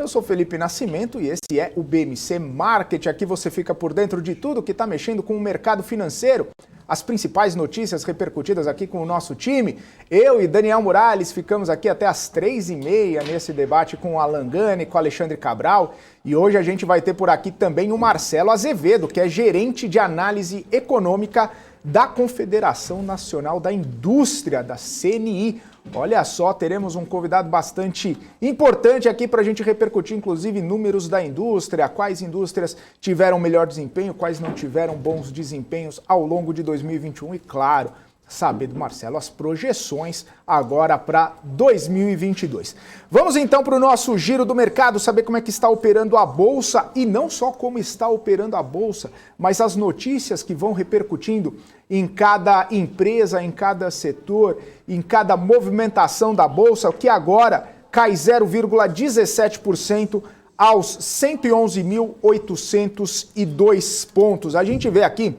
Eu sou Felipe Nascimento e esse é o BMC Market. Aqui você fica por dentro de tudo que está mexendo com o mercado financeiro. As principais notícias repercutidas aqui com o nosso time. Eu e Daniel Morales ficamos aqui até as 3h30 nesse debate com o Alan Gani, com o Alexandre Cabral. E hoje a gente vai ter por aqui também o Marcelo Azevedo, que é gerente de análise econômica da Confederação Nacional da Indústria, da CNI. Olha só, teremos um convidado bastante importante aqui para a gente repercutir, inclusive, números da indústria, quais indústrias tiveram melhor desempenho, quais não tiveram bons desempenhos ao longo de 2021 e, claro, saber do Marcelo as projeções agora para 2022. Vamos então para o nosso giro do mercado, saber como é que está operando a Bolsa e não só como está operando a Bolsa, mas as notícias que vão repercutindo em cada empresa, em cada setor, em cada movimentação da Bolsa, que agora cai 0,17% aos 111.802 pontos. A gente vê aqui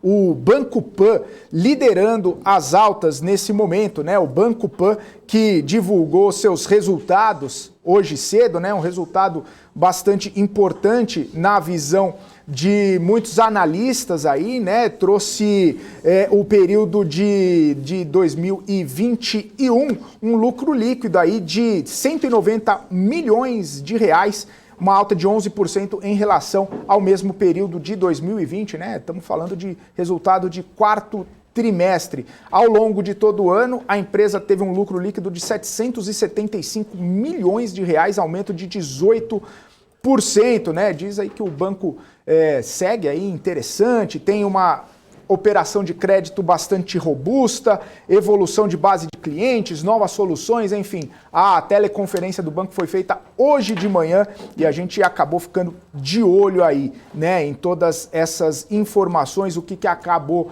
o Banco Pan liderando as altas nesse momento, né? O Banco Pan que divulgou seus resultados hoje cedo, né? Um resultado bastante importante na visão de muitos analistas aí, né? Trouxe o período de 2021, um lucro líquido aí de 190 milhões de reais, uma alta de 11% em relação ao mesmo período de 2020, né? Estamos falando de resultado de quarto trimestre. Ao longo de todo o ano, a empresa teve um lucro líquido de 775 milhões de reais, aumento de 18%, né? Diz aí que o banco segue aí interessante, tem uma operação de crédito bastante robusta, evolução de base de clientes, novas soluções, enfim. A teleconferência do banco foi feita hoje de manhã e a gente acabou ficando de olho aí, né, em todas essas informações, o que acabou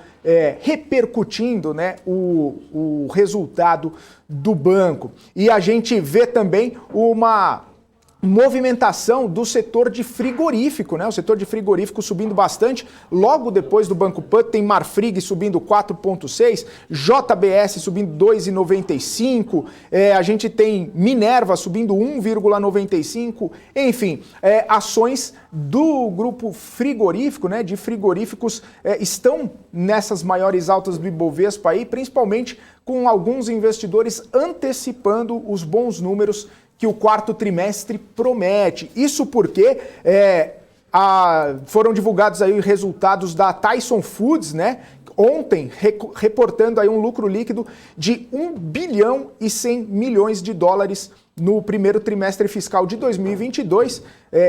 repercutindo, né, o resultado do banco. E a gente vê também uma movimentação do setor de frigorífico, né? O setor de frigorífico subindo bastante. Logo depois do Banco Pan tem Marfrig subindo 4,6%, JBS subindo 2,95%, a gente tem Minerva subindo 1,95%, enfim, ações do grupo frigorífico, né? De frigoríficos estão nessas maiores altas do Ibovespa aí, principalmente com alguns investidores antecipando os bons números que o quarto trimestre promete. Isso porque foram divulgados aí os resultados da Tyson Foods, né? Ontem, reportando aí um lucro líquido de 1 bilhão e 100 milhões de dólares no primeiro trimestre fiscal de 2022,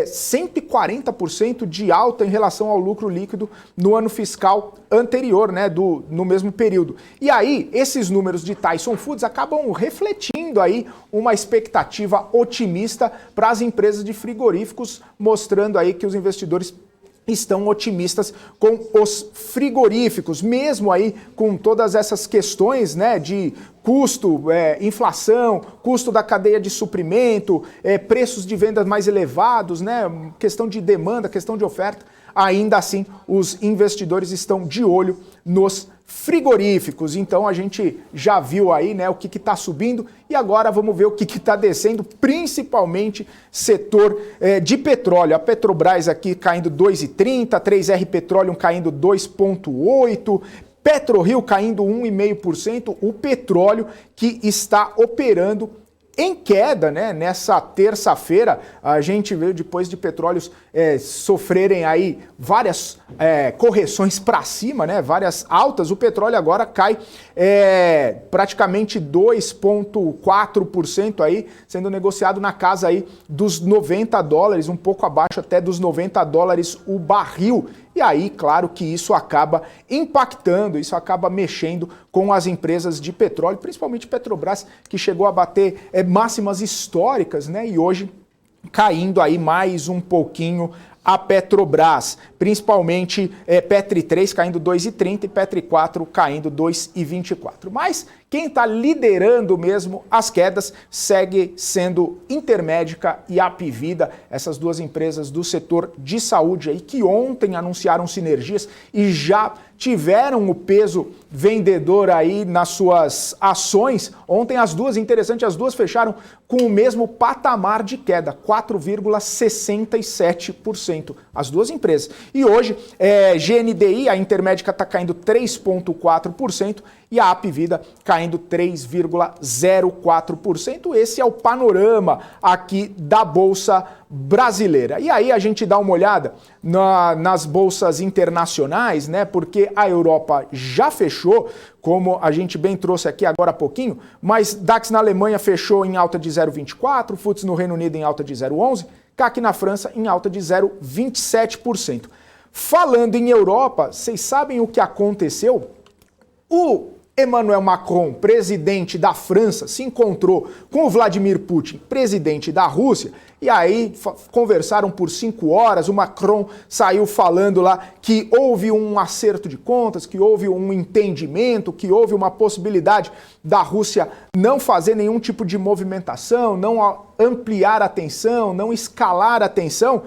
140% de alta em relação ao lucro líquido no ano fiscal anterior, né, no mesmo período. E aí, esses números de Tyson Foods acabam refletindo aí uma expectativa otimista para as empresas de frigoríficos, mostrando aí que os investidores estão otimistas com os frigoríficos, mesmo aí com todas essas questões, né, de custo, inflação, custo da cadeia de suprimento, preços de vendas mais elevados, né, questão de demanda, questão de oferta. Ainda assim, os investidores estão de olho nos frigoríficos. Então a gente já viu aí, né, o que está subindo e agora vamos ver o que está descendo, principalmente setor de petróleo. A Petrobras aqui caindo 2,30%, 3R Petroleum caindo 2,8%, PetroRio caindo 1,5%, o petróleo que está operando em queda, né? Nessa terça-feira, a gente veio depois de petróleos sofrerem aí várias correções para cima, né? Várias altas. O petróleo agora cai praticamente 2,4% aí, sendo negociado na casa aí dos $90, um pouco abaixo até dos $90 o barril. E aí, claro que isso acaba impactando, isso acaba mexendo com as empresas de petróleo, principalmente Petrobras, que chegou a bater máximas históricas, né? E hoje caindo aí mais um pouquinho a Petrobras, principalmente Petri 3 caindo 2,30 e Petri 4 caindo 2,24. Mas Quem está liderando mesmo as quedas segue sendo Intermédica e Apvida, essas duas empresas do setor de saúde aí que ontem anunciaram sinergias e já tiveram o peso vendedor aí nas suas ações. Ontem as duas, interessante, as duas fecharam com o mesmo patamar de queda, 4,67%, as duas empresas. E hoje, GNDI, a Intermédica está caindo 3,4% e a Apvida caindo 3,04%. Esse é o panorama aqui da Bolsa brasileira. E aí a gente dá uma olhada nas bolsas internacionais, né? Porque a Europa já fechou, como a gente bem trouxe aqui agora há pouquinho, mas DAX na Alemanha fechou em alta de 0,24%, FTSE no Reino Unido em alta de 0,11%, CAC na França em alta de 0,27%. Falando em Europa, vocês sabem o que aconteceu? O Emmanuel Macron, presidente da França, se encontrou com o Vladimir Putin, presidente da Rússia, e aí conversaram por 5 horas. O Macron saiu falando lá que houve um acerto de contas, que houve um entendimento, que houve uma possibilidade da Rússia não fazer nenhum tipo de movimentação, não ampliar a tensão, não escalar a tensão.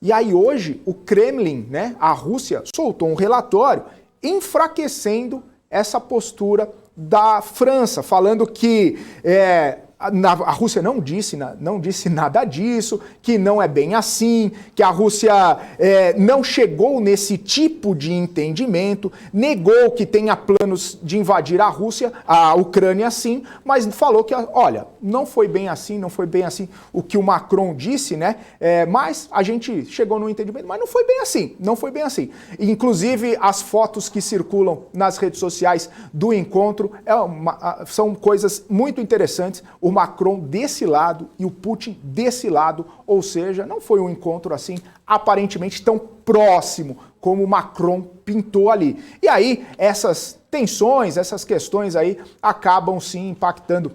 E aí hoje o Kremlin, né, a Rússia, soltou um relatório enfraquecendo essa postura da França, falando que a Rússia não disse nada disso, que não é bem assim, que a Rússia não chegou nesse tipo de entendimento, negou que tenha planos de invadir a Ucrânia sim, mas falou que, olha, não foi bem assim o que o Macron disse, né? Mas a gente chegou no entendimento, mas não foi bem assim. Inclusive, as fotos que circulam nas redes sociais do encontro são coisas muito interessantes. O Macron desse lado e o Putin desse lado, ou seja, não foi um encontro assim aparentemente tão próximo como o Macron pintou ali. E aí essas tensões, essas questões aí acabam sim impactando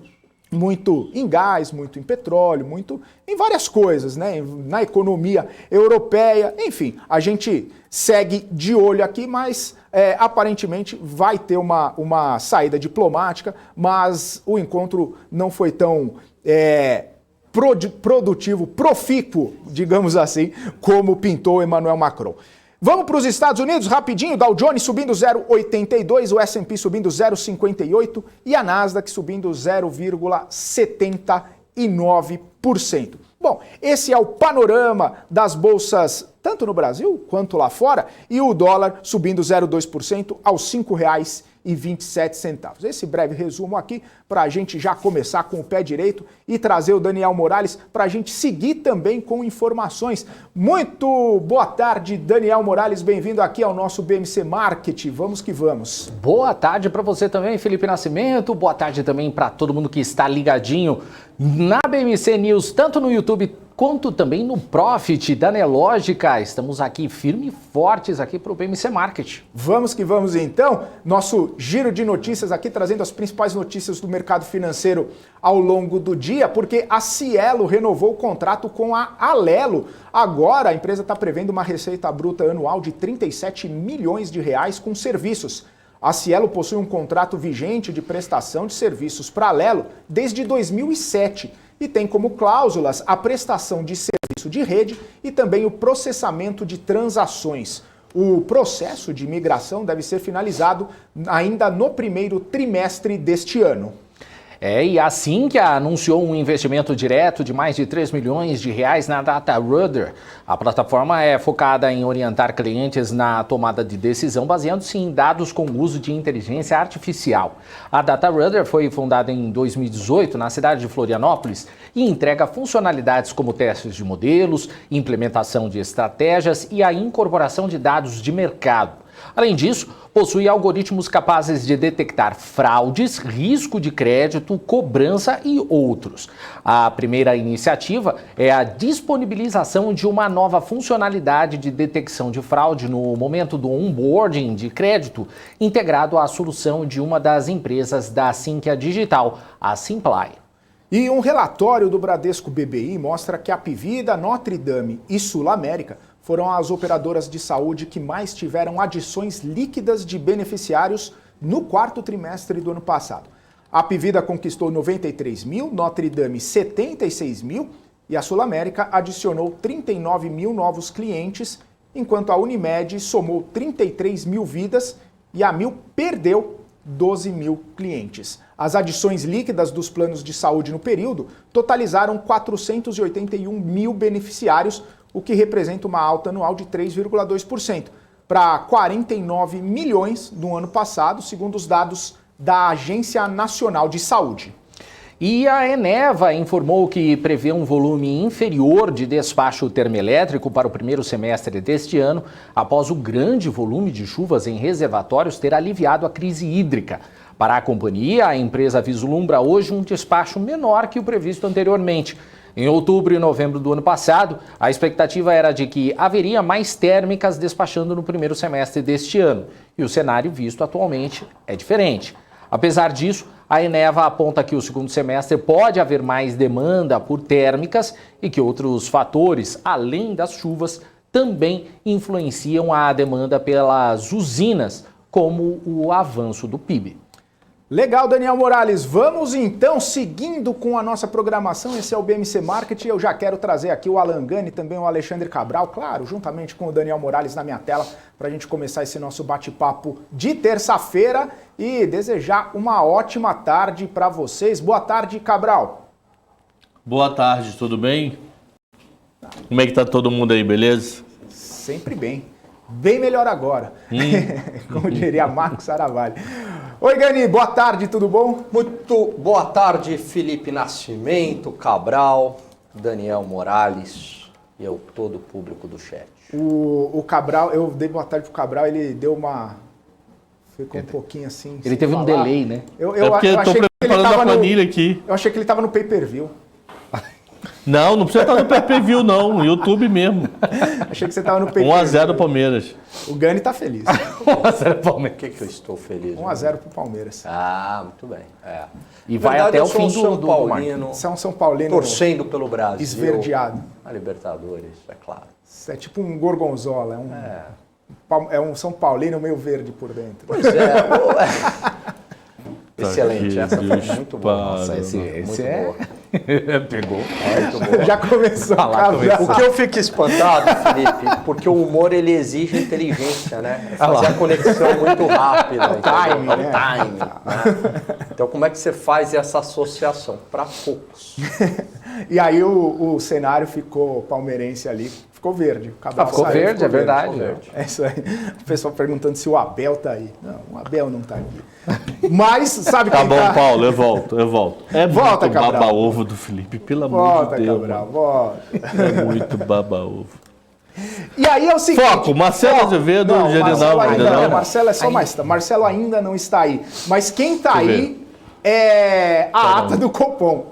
muito em gás, muito em petróleo, muito em várias coisas, né? Na economia europeia, enfim, a gente segue de olho aqui, mas aparentemente vai ter uma saída diplomática, mas o encontro não foi tão produtivo, profícuo, digamos assim, como pintou Emmanuel Macron. Vamos para os Estados Unidos, rapidinho, Dow Jones subindo 0,82, o S&P subindo 0,58 e a Nasdaq subindo 0,79%. Bom, esse é o panorama das bolsas, tanto no Brasil quanto lá fora, e o dólar subindo 0,2% aos R$ 5,27. Esse breve resumo aqui para a gente já começar com o pé direito e trazer o Daniel Morales para a gente seguir também com informações. Muito boa tarde, Daniel Morales, bem-vindo aqui ao nosso BMC Market. Vamos que vamos. Boa tarde para você também, Felipe Nascimento. Boa tarde também para todo mundo que está ligadinho na BMC News, tanto no YouTube quanto também no Profit da Nelogica. Estamos aqui firmes e fortes aqui para o BMC Market. Vamos que vamos então. Nosso giro de notícias aqui, trazendo as principais notícias do mercado financeiro ao longo do dia, porque a Cielo renovou o contrato com a Alelo. Agora a empresa está prevendo uma receita bruta anual de 37 milhões de reais com serviços. A Cielo possui um contrato vigente de prestação de serviços para a Alelo desde 2007 e tem como cláusulas a prestação de serviço de rede e também o processamento de transações. O processo de migração deve ser finalizado ainda no primeiro trimestre deste ano. E assim que anunciou um investimento direto de mais de 3 milhões de reais na DataRudder. A plataforma é focada em orientar clientes na tomada de decisão baseando-se em dados com uso de inteligência artificial. A DataRudder foi fundada em 2018 na cidade de Florianópolis e entrega funcionalidades como testes de modelos, implementação de estratégias e a incorporação de dados de mercado. Além disso, possui algoritmos capazes de detectar fraudes, risco de crédito, cobrança e outros. A primeira iniciativa é a disponibilização de uma nova funcionalidade de detecção de fraude no momento do onboarding de crédito, integrado à solução de uma das empresas da Sinqia Digital, a Simply. E um relatório do Bradesco BBI mostra que a Apvida, Notre Dame e Sul América foram as operadoras de saúde que mais tiveram adições líquidas de beneficiários no quarto trimestre do ano passado. A Apvida conquistou 93 mil, Notre Dame 76 mil e a Sul América adicionou 39 mil novos clientes, enquanto a Unimed somou 33 mil vidas e a Mil perdeu 12 mil clientes. As adições líquidas dos planos de saúde no período totalizaram 481 mil beneficiários, o que representa uma alta anual de 3,2%, para 49 milhões no ano passado, segundo os dados da Agência Nacional de Saúde. E a Eneva informou que prevê um volume inferior de despacho termoelétrico para o primeiro semestre deste ano, após o grande volume de chuvas em reservatórios ter aliviado a crise hídrica. Para a companhia, a empresa vislumbra hoje um despacho menor que o previsto anteriormente. Em outubro e novembro do ano passado, a expectativa era de que haveria mais térmicas despachando no primeiro semestre deste ano. E o cenário visto atualmente é diferente. Apesar disso, a Eneva aponta que o segundo semestre pode haver mais demanda por térmicas e que outros fatores, além das chuvas, também influenciam a demanda pelas usinas, como o avanço do PIB. Legal, Daniel Morales. Vamos então seguindo com a nossa programação. Esse é o BMC Market. Eu já quero trazer aqui o Alan Gani, também o Alexandre Cabral, claro, juntamente com o Daniel Morales na minha tela, para a gente começar esse nosso bate-papo de terça-feira e desejar uma ótima tarde para vocês. Boa tarde, Cabral. Boa tarde, tudo bem? Como é que tá todo mundo aí, beleza? Sempre bem. Bem melhor agora, como diria Marcos Saravalli. Oi, Gani, boa tarde, tudo bom? Muito boa tarde, Felipe Nascimento, Cabral, Daniel Morales e todo o público do chat. O Cabral, eu dei boa tarde pro Cabral, ele deu uma... Ficou um pouquinho assim... Ele teve um delay, né? É porque eu tô preparando a planilha aqui. Eu achei que ele estava no pay-per-view. Não precisa estar no pay-per-view não, no YouTube mesmo. Achei que você estava no pay-per-view. 1-0 Palmeiras. O Gani tá feliz. 1-0 Palmeiras. Por que eu estou feliz? 1-0 pro Palmeiras. Ah, muito bem. É. E vai até o fim do São Paulino, Você é um São Paulino torcendo pelo Brasil. esverdeado. A Libertadores, é claro. É tipo um gorgonzola, é um São Paulino meio verde por dentro. Pois é. Excelente, essa foi muito boa. Nossa, esse muito é... boa. Pegou. Muito boa. Já começou a O que eu fico espantado, Felipe, porque o humor ele exige inteligência, né? Fazer a conexão muito rápida. time, É o né? time. Né? Então, como é que você faz essa associação? Para poucos. E aí o cenário ficou palmeirense ali, ficou verde. O Cabral Ficou saiu, verde, ficou é verdade. ficou verde. É isso aí. O pessoal perguntando se o Abel tá aí. Não, o Abel não tá aqui. Mas, sabe Tá quem bom, tá... Paulo, eu volto. É Volta, muito Cabral. baba-ovo do Felipe, pelo amor Volta, de Deus. Cabral, Mano. volta. É muito baba-ovo. E aí é o seguinte... Foco, Marcelo Azevedo, não, Gerinaldo, Marcelo ainda ainda não. não? Marcelo é só mais... Marcelo ainda não está aí. Mas quem está Deixa eu aí é a ata do Copom.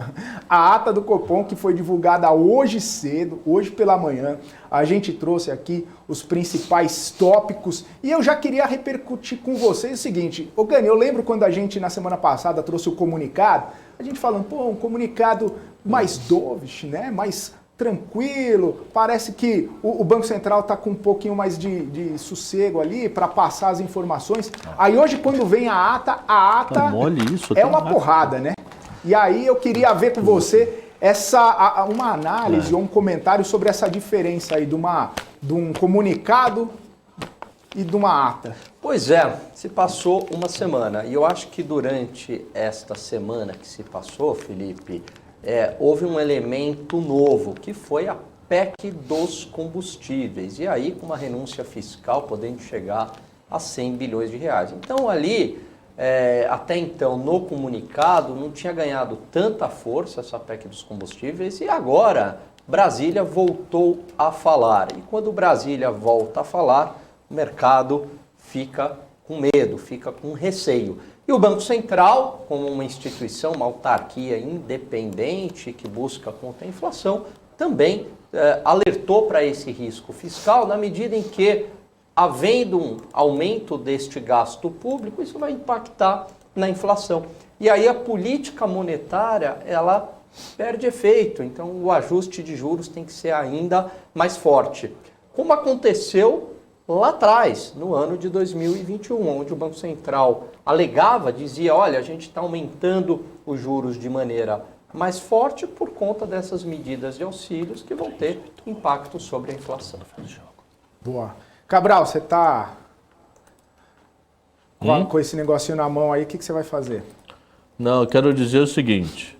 A ata do Copom que foi divulgada hoje cedo, hoje pela manhã. A gente trouxe aqui os principais tópicos e eu já queria repercutir com vocês o seguinte. Ô Gani, eu lembro quando a gente na semana passada trouxe o comunicado, a gente falando, um comunicado mais dovish, né? Mais tranquilo, parece que o Banco Central está com um pouquinho mais de sossego ali para passar as informações. Aí hoje quando vem a ata Tá mole isso, é tá uma rápido. porrada, né? E aí eu queria ver com você uma análise ou um comentário sobre essa diferença aí de um comunicado e de uma ata. Pois é, se passou uma semana. E eu acho que durante esta semana que se passou, Felipe, houve um elemento novo, que foi a PEC dos combustíveis. E aí, com uma renúncia fiscal podendo chegar a 100 bilhões de reais. Então, ali, até então, no comunicado, não tinha ganhado tanta força essa PEC dos combustíveis. E agora, Brasília voltou a falar. E quando Brasília volta a falar, o mercado fica com medo, fica com receio. E o Banco Central, como uma instituição, uma autarquia independente que busca conter a inflação, também alertou para esse risco fiscal na medida em que, havendo um aumento deste gasto público, isso vai impactar na inflação. E aí a política monetária, ela perde efeito. Então o ajuste de juros tem que ser ainda mais forte. Como aconteceu lá atrás, no ano de 2021, onde o Banco Central alegava, dizia, olha, a gente está aumentando os juros de maneira mais forte por conta dessas medidas de auxílios que vão ter impacto sobre a inflação. Boa. Cabral, você tá com esse negocinho na mão aí, o que você vai fazer? Não, eu quero dizer o seguinte.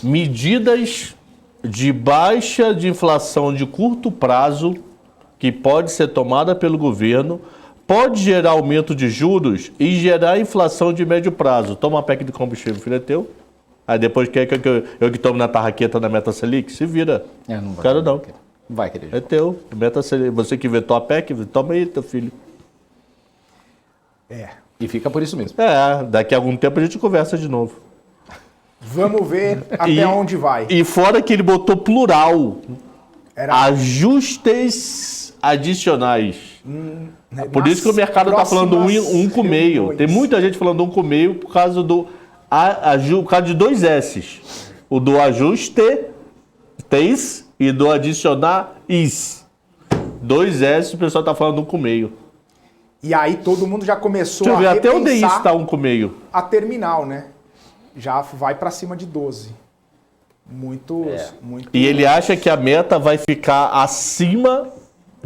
Medidas de baixa de inflação de curto prazo que pode ser tomada pelo governo, pode gerar aumento de juros e gerar inflação de médio prazo. Toma uma PEC de combustível, filho, é teu. Aí depois quer que eu que tomo na tarraqueta na Meta Selic? Se vira. Não Quero não. Vai querer. É teu. Meta Selic. Você que vetou a PEC, toma aí, teu filho. E fica por isso mesmo. Daqui a algum tempo a gente conversa de novo. Vamos ver até onde vai. E fora que ele botou plural. Era Ajustes adicionais. Por isso que o mercado está falando um com meio. Tem muita gente falando um com meio por causa por causa de dois S's. O do ajuste, TES, e do adicionar, IS. Dois S, o pessoal está falando um com meio. E aí todo mundo já começou Deixa eu ver, a até o DI repensar está um com meio. a terminal, né? Já vai para cima de 12. Muito. E ele acha que a meta vai ficar acima,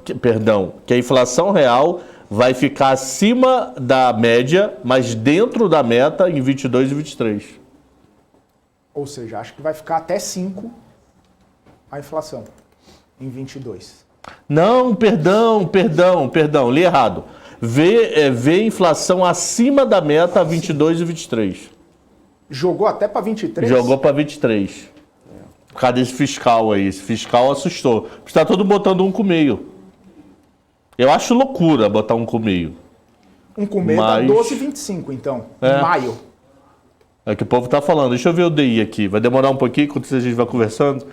que a inflação real vai ficar acima da média, mas dentro da meta em 22 e 23. Ou seja, acho que vai ficar até 5 a inflação em 22. Não, perdão, li errado. Vê inflação acima da meta 22 e 23. Jogou até para 23? Jogou para 23. Por causa desse fiscal aí. Esse fiscal assustou. Está todo botando um com meio. Eu acho loucura botar um com meio. Um com meio dá 12,25, então. Em maio. É o que o povo tá falando. Deixa eu ver o DI aqui. Vai demorar um pouquinho enquanto a gente vai conversando.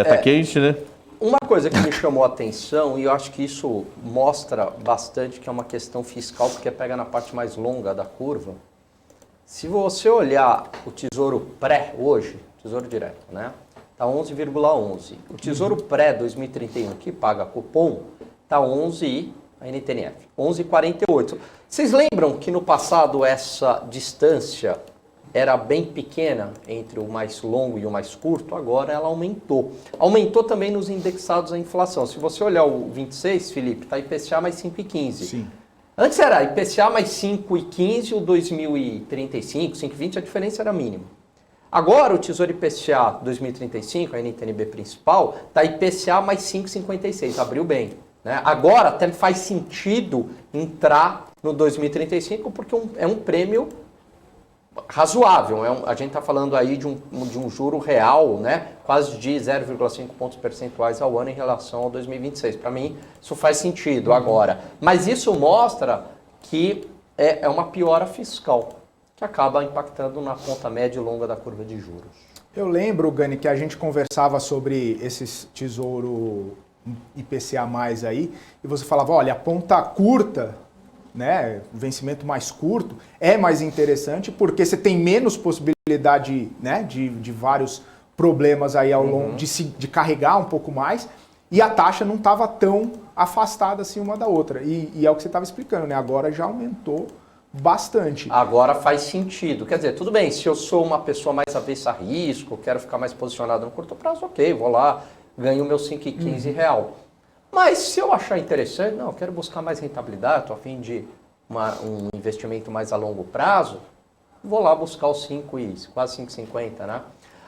Tá quente, né? Uma coisa que me chamou a atenção, e eu acho que isso mostra bastante que é uma questão fiscal, porque pega na parte mais longa da curva. Se você olhar o Tesouro Pré hoje, Tesouro Direto, né? Está 11,11. O Tesouro Pré 2031, que paga cupom, está 11 e a NTNF, 11,48. Vocês lembram que no passado essa distância era bem pequena entre o mais longo e o mais curto? Agora ela aumentou. Aumentou também nos indexados à inflação. Se você olhar o 26, Felipe, está IPCA mais 5,15. Sim. Antes era IPCA mais 5,15, o 2035, 5,20, a diferença era mínima. Agora o Tesouro IPCA 2035, a NTNB principal, está IPCA mais 5,56, abriu bem. Né? Agora até faz sentido entrar no 2035 porque é um prêmio razoável. A gente está falando aí de um juro real, né? Quase de 0,5 pontos percentuais ao ano em relação ao 2026. Para mim, isso faz sentido agora. Mas isso mostra que é uma piora fiscal, que acaba impactando na conta média e longa da curva de juros. Eu lembro, Gani, que a gente conversava sobre esses tesouro IPCA+, aí, e você falava, olha, a ponta curta, né, o vencimento mais curto, é mais interessante porque você tem menos possibilidade, né, de vários problemas aí ao longo, de carregar um pouco mais, e a taxa não estava tão afastada assim uma da outra. E é o que você estava explicando, né? Agora já aumentou bastante. Agora faz sentido. Quer dizer, tudo bem, se eu sou uma pessoa mais avessa a risco, quero ficar mais posicionado no curto prazo, ok, vou lá, ganho o meu 5,15 real. Mas se eu achar interessante, não, eu quero buscar mais rentabilidade, estou a fim de um investimento mais a longo prazo, vou lá buscar os 5 e quase 5,50, né?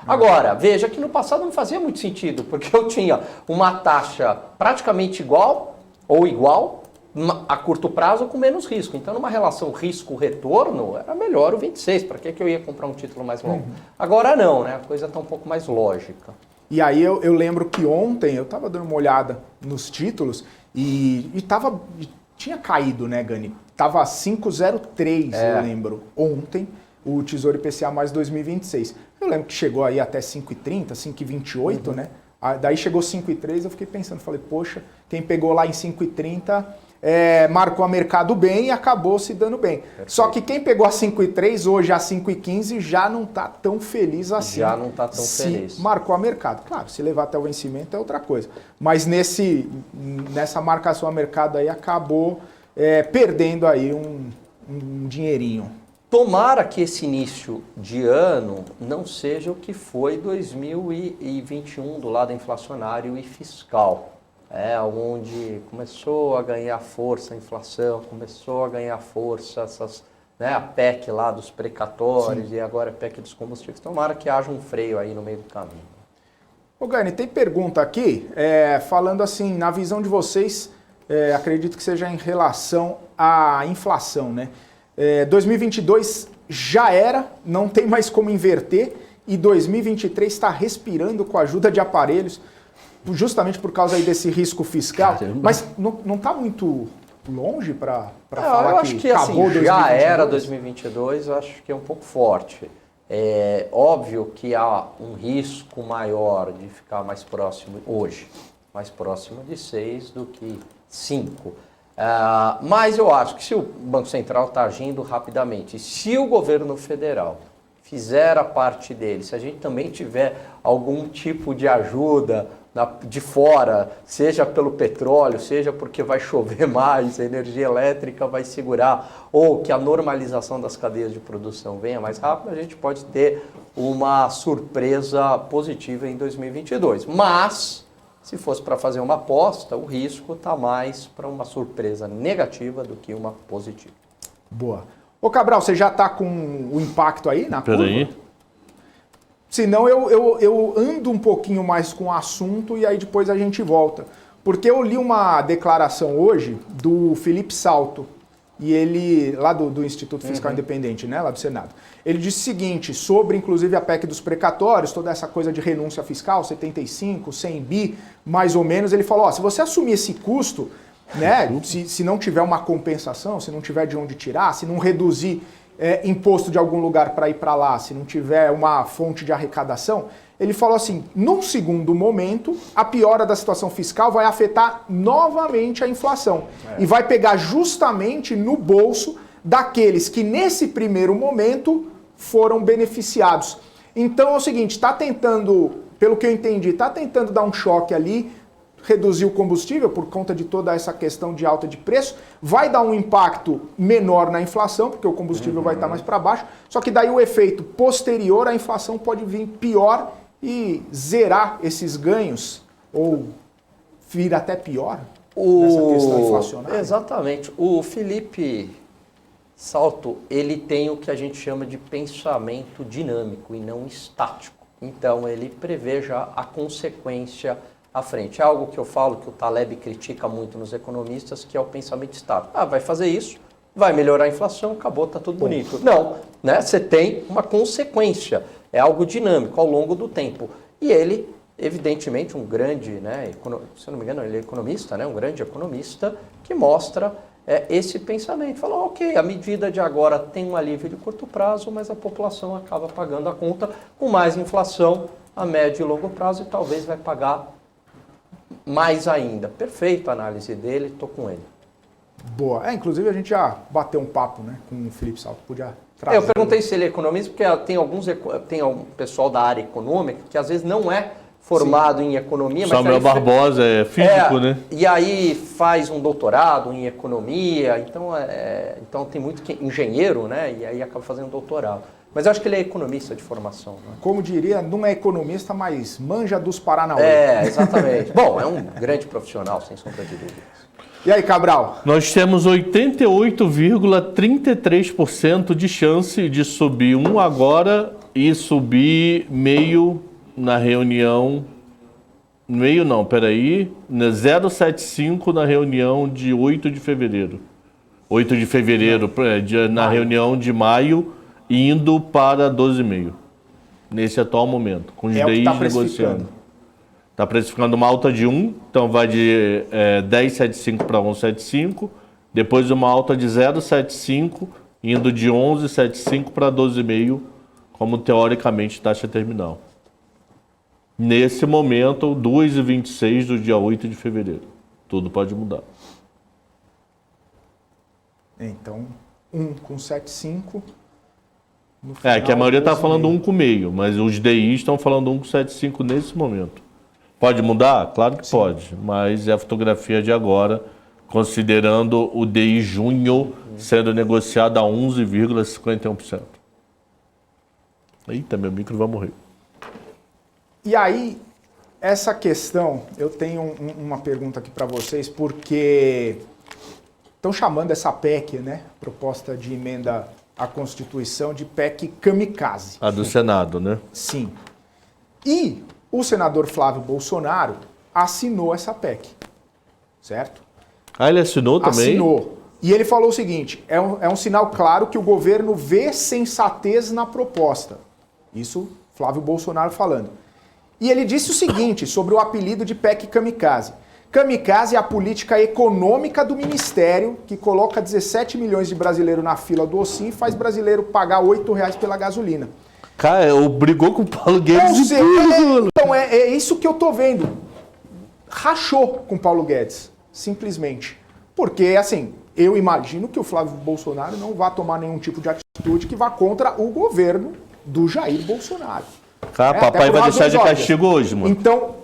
Agora, veja que no passado não fazia muito sentido, porque eu tinha uma taxa praticamente igual ou igual a curto prazo com menos risco. Então, numa relação risco-retorno, era melhor o 26. Para que eu ia comprar um título mais longo? Agora não, né? A coisa está um pouco mais lógica. E aí eu lembro que ontem eu estava dando uma olhada nos títulos e tinha caído, né, Gani? Tava 5,03, eu lembro, ontem, o Tesouro IPCA mais 2026. Eu lembro que chegou aí até 5,30, 5,28, né? Daí chegou 5,3, eu fiquei pensando, falei, poxa, quem pegou lá em 5,30 marcou a mercado bem e acabou se dando bem. Perfeito. Só que quem pegou a 5,3 hoje a 5,15 já não está tão feliz assim. Já não está tão se feliz. Marcou a mercado. Claro, se levar até o vencimento é outra coisa. Mas nessa marcação a mercado aí acabou perdendo aí um dinheirinho. Tomara que esse início de ano não seja o que foi 2021 do lado inflacionário e fiscal, onde começou a ganhar força a inflação, começou a ganhar força a PEC lá dos precatórios. Sim. E agora a PEC dos combustíveis. Tomara que haja um freio aí no meio do caminho. Ô Gani, tem pergunta aqui, falando assim, na visão de vocês, acredito que seja em relação à inflação, né? 2022 já era, não tem mais como inverter, e 2023 está respirando com a ajuda de aparelhos, justamente por causa aí desse risco fiscal. Caramba. Mas não está muito longe para falar eu acho que acabou assim, 2022? Já era 2022, eu acho que é um pouco forte. É óbvio que há um risco maior de ficar mais próximo hoje, mais próximo de 6 do que 5. Mas eu acho que se o Banco Central está agindo rapidamente, se o governo federal fizer a parte dele, se a gente também tiver algum tipo de ajuda de fora, seja pelo petróleo, seja porque vai chover mais, a energia elétrica vai segurar, ou que a normalização das cadeias de produção venha mais rápido, a gente pode ter uma surpresa positiva em 2022. Mas se fosse para fazer uma aposta, o risco está mais para uma surpresa negativa do que uma positiva. Boa. Ô Cabral, você já está com o impacto aí na curva? Peraí. Senão eu ando um pouquinho mais com o assunto e aí depois a gente volta. Porque eu li uma declaração hoje do Felipe Salto, e ele, lá do Instituto Fiscal Independente, né, lá do Senado. Ele disse o seguinte, sobre inclusive a PEC dos precatórios, toda essa coisa de renúncia fiscal, 75, 100 bi, mais ou menos, ele falou, se você assumir esse custo, né, se não tiver uma compensação, se não tiver de onde tirar, se não reduzir imposto de algum lugar para ir para lá, se não tiver uma fonte de arrecadação, ele falou assim, num segundo momento, a piora da situação fiscal vai afetar novamente a inflação. E vai pegar justamente no bolso daqueles que nesse primeiro momento foram beneficiados. Então é o seguinte, está tentando, pelo que eu entendi, está tentando dar um choque ali, reduzir o combustível por conta de toda essa questão de alta de preço, vai dar um impacto menor na inflação, porque o combustível vai estar mais para baixo, só que daí o efeito posterior, a inflação pode vir pior e zerar esses ganhos, ou vir até pior nessa questão inflacionária. Exatamente. O Felipe Salto, ele tem o que a gente chama de pensamento dinâmico e não estático. Então ele prevê já a consequência à frente. É algo que eu falo que o Taleb critica muito nos economistas, que é o pensamento estático. Vai fazer isso, vai melhorar a inflação, acabou, tá tudo bonito. Não, né? Você tem uma consequência. É algo dinâmico ao longo do tempo. E ele, evidentemente, um grande, né, se eu não me engano, ele é economista, né, um grande economista, que mostra esse pensamento. Falou, ok, a medida de agora tem um alívio de curto prazo, mas a população acaba pagando a conta com mais inflação a médio e longo prazo e talvez vai pagar mais ainda. Perfeita a análise dele, estou com ele. Boa. Inclusive a gente já bateu um papo, né, com o Felipe Salto. Podia trazer. Eu perguntei se ele é economista, porque tem um pessoal da área econômica que às vezes não é formado em economia, mas Samuel Barbosa é físico, né? E aí faz um doutorado em economia, então tem muito engenheiro, né? E aí acaba fazendo doutorado. Mas eu acho que ele é economista de formação. Né? Como diria, não é economista, mas manja dos Paranauê. Exatamente. Bom, é um grande profissional, sem sombra de dúvidas. E aí, Cabral? Nós temos 88,33% de chance de subir 1 agora e subir meio na reunião... Meio não, peraí. 0,75 na reunião de 8 de fevereiro. 8 de fevereiro, na reunião de maio, indo para 12,5. Nesse atual momento, com os DIs negociando. Está precificando uma alta de 1, então vai de 10,75 para 11,75. Depois uma alta de 0,75, indo de 11,75 para 12,5, como teoricamente taxa terminal. Nesse momento, 2,26 do dia 8 de fevereiro. Tudo pode mudar. Então, 1 com 7,5. Que a maioria está falando 1,5, mas os DIs estão falando 1,75 nesse momento. Pode mudar? Claro que pode, mas é a fotografia de agora, considerando o DI junho sendo negociado a 11,51%. Eita, meu micro vai morrer. E aí, essa questão, eu tenho uma pergunta aqui para vocês, porque estão chamando essa PEC, né, proposta de emenda à Constituição, de PEC kamikaze. A do Senado, né? Sim. E o senador Flávio Bolsonaro assinou essa PEC, certo? Ele assinou também? Assinou. E ele falou o seguinte, é um sinal claro que o governo vê sensatez na proposta. Isso, Flávio Bolsonaro falando. E ele disse o seguinte sobre o apelido de PEC kamikaze. Kamikaze é a política econômica do Ministério que coloca 17 milhões de brasileiros na fila do OSSIM e faz brasileiro pagar R$ 8 pela gasolina. Cara, brigou com o Paulo Guedes. Então, é isso que eu tô vendo. Rachou com o Paulo Guedes, simplesmente. Porque, assim, eu imagino que o Flávio Bolsonaro não vai tomar nenhum tipo de atitude que vá contra o governo do Jair Bolsonaro. Cara, papai vai deixar de castigo hoje, mano. Então,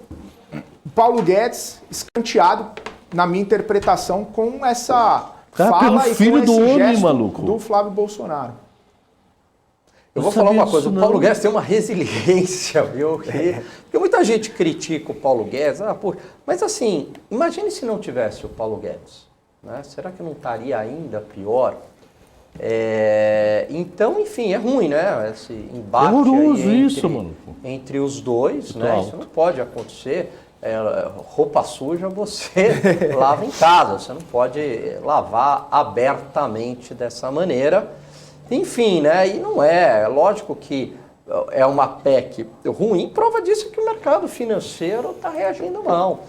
Paulo Guedes, escanteado, na minha interpretação, com essa fala e filho com do esse homem, gesto maluco. do Flávio Bolsonaro. Eu vou falar uma coisa, o Paulo Guedes tem uma resiliência, viu? Porque muita gente critica o Paulo Guedes, mas assim, imagine se não tivesse o Paulo Guedes, né? Será que não estaria ainda pior? Então, enfim, é ruim, né? Esse embate aí entre os dois, né? Isso não pode acontecer. Roupa suja você lava em casa, você não pode lavar abertamente dessa maneira. Enfim, né? E não é lógico que é uma PEC ruim, prova disso é que o mercado financeiro está reagindo mal.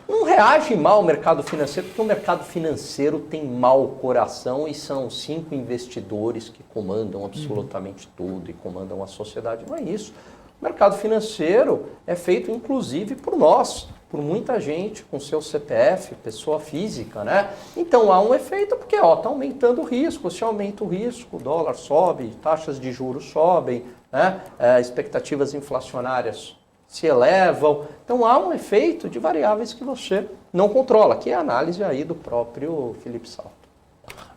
Não reage mal o mercado financeiro, porque o mercado financeiro tem mau coração e são 5 investidores que comandam absolutamente tudo e comandam a sociedade. Não é isso. O mercado financeiro é feito, inclusive, por nós, por muita gente com seu CPF, pessoa física, né? Então há um efeito porque está aumentando o risco. Se aumenta o risco, o dólar sobe, taxas de juros sobem, né? Expectativas inflacionárias se elevam. Então há um efeito de variáveis que você não controla, que é a análise aí do próprio Felipe Salto.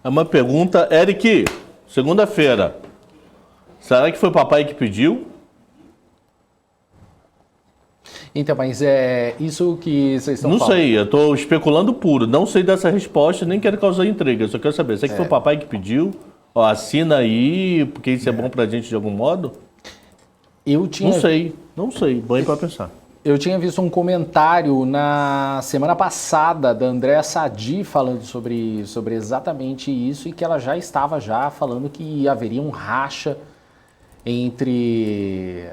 É uma pergunta, Eric, segunda-feira, será que foi o papai que pediu? Então, mas é isso que vocês estão falando. Não sei, eu estou especulando puro, não sei dessa resposta, nem quero causar intriga, só quero saber, será que foi o papai que pediu? Ó, assina aí, porque isso é bom pra gente de algum modo? Não sei, bom para pensar. Eu tinha visto um comentário na semana passada da Andréa Sadi falando sobre exatamente isso e que ela já estava falando que haveria um racha entre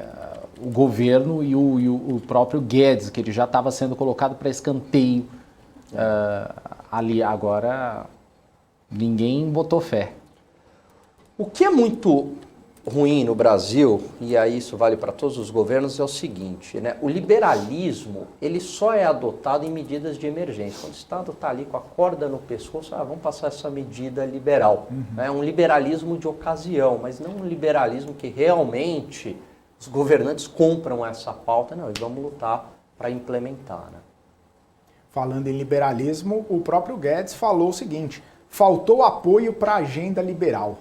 o governo e o próprio Guedes, que ele já estava sendo colocado para escanteio ali. Agora, ninguém botou fé. O que é muito ruim no Brasil, e aí isso vale para todos os governos, é o seguinte, né? O liberalismo, ele só é adotado em medidas de emergência. Quando o Estado está ali com a corda no pescoço, vamos passar essa medida liberal. É um liberalismo de ocasião, mas não um liberalismo que realmente os governantes compram essa pauta, não, e vamos lutar para implementar, né? Falando em liberalismo, o próprio Guedes falou o seguinte, faltou apoio para a agenda liberal.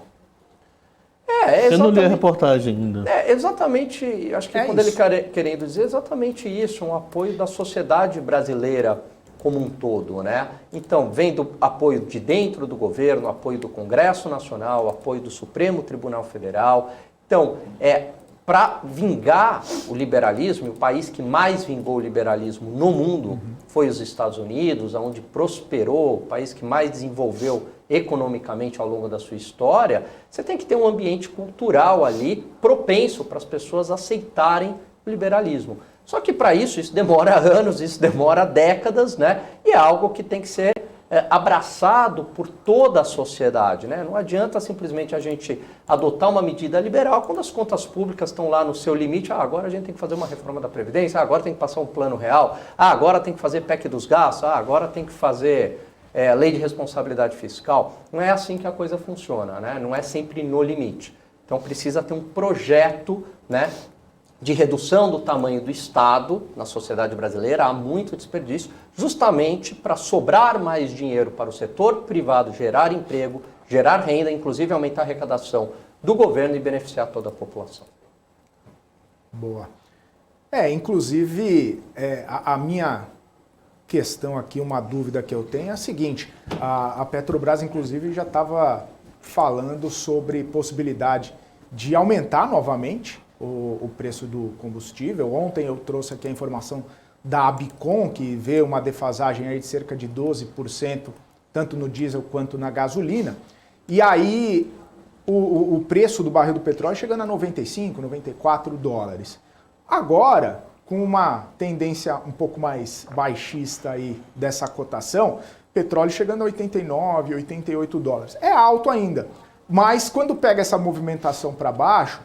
Eu não li a reportagem ainda. Exatamente, acho que quando isso. Ele querendo dizer exatamente isso, um apoio da sociedade brasileira como um todo, né? Então, vem do apoio de dentro do governo, apoio do Congresso Nacional, apoio do Supremo Tribunal Federal. Então, para vingar o liberalismo, o país que mais vingou o liberalismo no mundo foi os Estados Unidos, onde prosperou, o país que mais desenvolveu economicamente ao longo da sua história. Você tem que ter um ambiente cultural ali propenso para as pessoas aceitarem o liberalismo. Só que para isso demora anos, isso demora décadas, né? E é algo que tem que ser abraçado por toda a sociedade, né? Não adianta simplesmente a gente adotar uma medida liberal quando as contas públicas estão lá no seu limite. Agora a gente tem que fazer uma reforma da Previdência, agora tem que passar um plano real, agora tem que fazer PEC dos gastos, agora tem que fazer lei de responsabilidade fiscal. Não é assim que a coisa funciona, né? Não é sempre no limite. Então precisa ter um projeto, né, de redução do tamanho do Estado na sociedade brasileira. Há muito desperdício, justamente para sobrar mais dinheiro para o setor privado, gerar emprego, gerar renda, inclusive aumentar a arrecadação do governo e beneficiar toda a população. Boa. Inclusive, a minha questão aqui, uma dúvida que eu tenho é a seguinte: a Petrobras, inclusive, já estava falando sobre possibilidade de aumentar novamente o preço do combustível. Ontem eu trouxe aqui a informação da Abicom, que vê uma defasagem aí de cerca de 12%, tanto no diesel quanto na gasolina. E aí o preço do barril do petróleo chegando a 95, 94 dólares. Agora, com uma tendência um pouco mais baixista aí dessa cotação, petróleo chegando a 89, 88 dólares. É alto ainda, mas quando pega essa movimentação para baixo,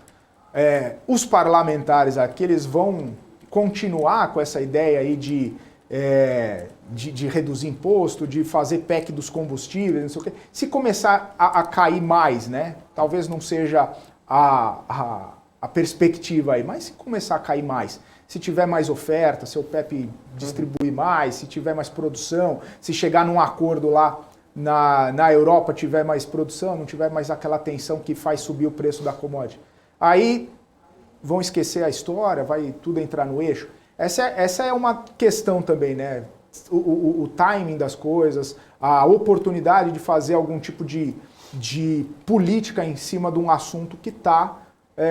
os parlamentares aqui, eles vão continuar com essa ideia aí de reduzir imposto, de fazer PEC dos combustíveis, não sei o quê. Se começar a cair mais, né? Talvez não seja a perspectiva aí, mas se começar a cair mais, se tiver mais oferta, se o PEP distribuir mais, se tiver mais produção, se chegar num acordo lá na Europa, tiver mais produção, não tiver mais aquela tensão que faz subir o preço da commodity, aí vão esquecer a história, vai tudo entrar no eixo. Essa é uma questão também, né? O timing das coisas, a oportunidade de fazer algum tipo de política em cima de um assunto que está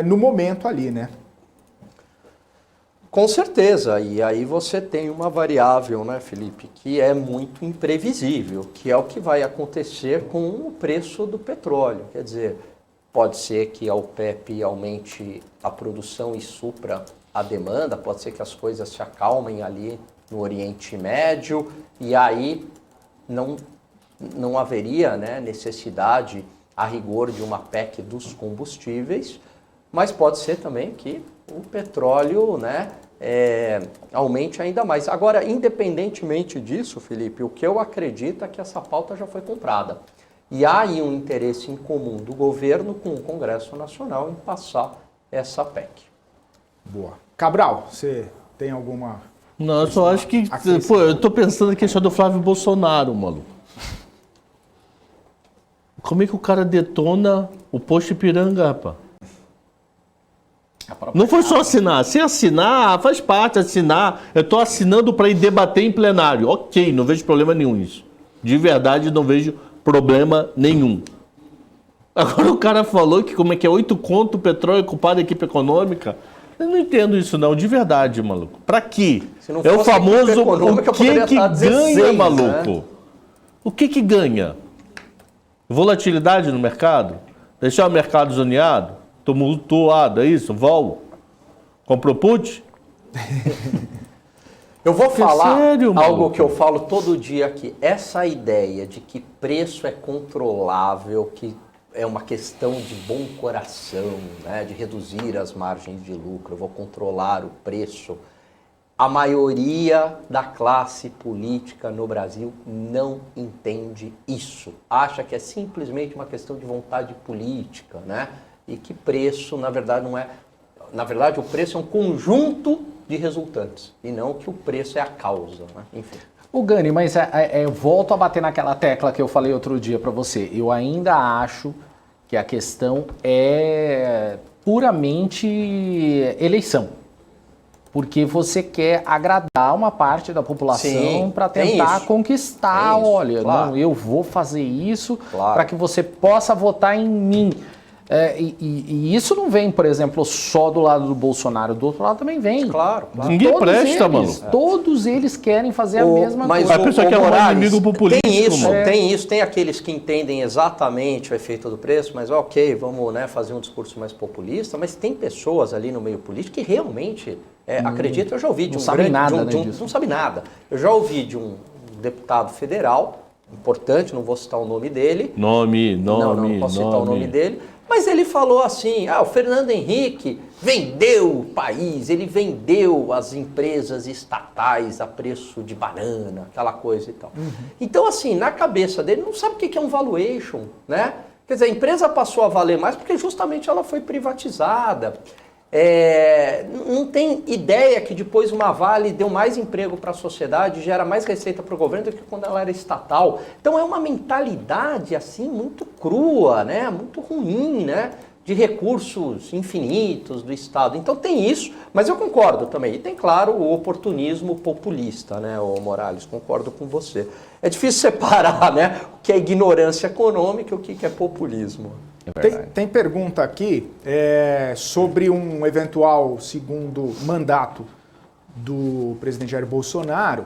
no momento ali, né? Com certeza, e aí você tem uma variável, né, Felipe, que é muito imprevisível, que é o que vai acontecer com o preço do petróleo. Quer dizer, pode ser que a OPEP aumente a produção e supra a demanda, pode ser que as coisas se acalmem ali no Oriente Médio, e aí não haveria, né, necessidade, a rigor, de uma PEC dos combustíveis, mas pode ser também que o petróleo, né, aumente ainda mais. Agora, independentemente disso, Felipe, o que eu acredito é que essa pauta já foi comprada. E há aí um interesse em comum do governo com o Congresso Nacional em passar essa PEC. Boa. Cabral, você tem alguma... Não, eu só acho que... Pô, eu tô pensando na questão do Flávio Bolsonaro, maluco. Como é que o cara detona o posto Ipiranga, rapaz? Não foi só assinar. Se assinar, faz parte, assinar. Eu tô assinando para ir debater em plenário. Ok, não vejo problema nenhum isso. De verdade, não vejo problema nenhum. Agora o cara falou que como é que é 8 conto o petróleo culpado da equipe econômica. Eu não entendo isso não, de verdade, maluco. Pra quê? É o famoso o que ganha, maluco? Né? O que ganha? Volatilidade no mercado? Deixar o mercado zoneado? Tumultuado, é isso? Vol? Comprou put? Eu vou falar algo que eu falo todo dia aqui. Essa ideia de que preço é controlável, que é uma questão de bom coração, né, de reduzir as margens de lucro, eu vou controlar o preço. A maioria da classe política no Brasil não entende isso. Acha que é simplesmente uma questão de vontade política, né? E que preço, na verdade, não é... Na verdade, o preço é um conjunto de resultantes, e não que o preço é a causa, né? Enfim. O Gani, mas eu volto a bater naquela tecla que eu falei outro dia para você. Eu ainda acho que a questão é puramente eleição. Porque você quer agradar uma parte da população para tentar conquistar. Olha, claro, não, eu vou fazer isso para que você possa votar em mim. E isso não vem, por exemplo, só do lado do Bolsonaro, do outro lado também vem. Claro. Ninguém presta, mano. Todos eles querem fazer a mesma coisa. A pessoa quer um inimigo pro político, tem isso, tem aqueles que entendem exatamente o efeito do preço, mas ok, vamos, né, fazer um discurso mais populista, mas tem pessoas ali no meio político que realmente acreditam. Eu já ouvi de não sabe nada, não sabe nada. Eu já ouvi de um deputado federal, importante, não vou citar o nome dele. Não posso citar o nome dele. Mas ele falou assim, o Fernando Henrique vendeu o país, ele vendeu as empresas estatais a preço de banana, aquela coisa e tal. Então, assim, na cabeça dele, não sabe o que é um valuation, né? Quer dizer, a empresa passou a valer mais porque justamente ela foi privatizada. Não tem ideia que depois uma Vale deu mais emprego para a sociedade, gera mais receita para o governo do que quando ela era estatal. Então é uma mentalidade assim muito crua, né? Muito ruim, né? De recursos infinitos do Estado. Então tem isso, mas eu concordo também. E tem, claro, o oportunismo populista, né, ô Morales? Concordo com você. É difícil separar, né, o que é ignorância econômica e o que é populismo. Tem pergunta aqui sobre um eventual segundo mandato do presidente Jair Bolsonaro,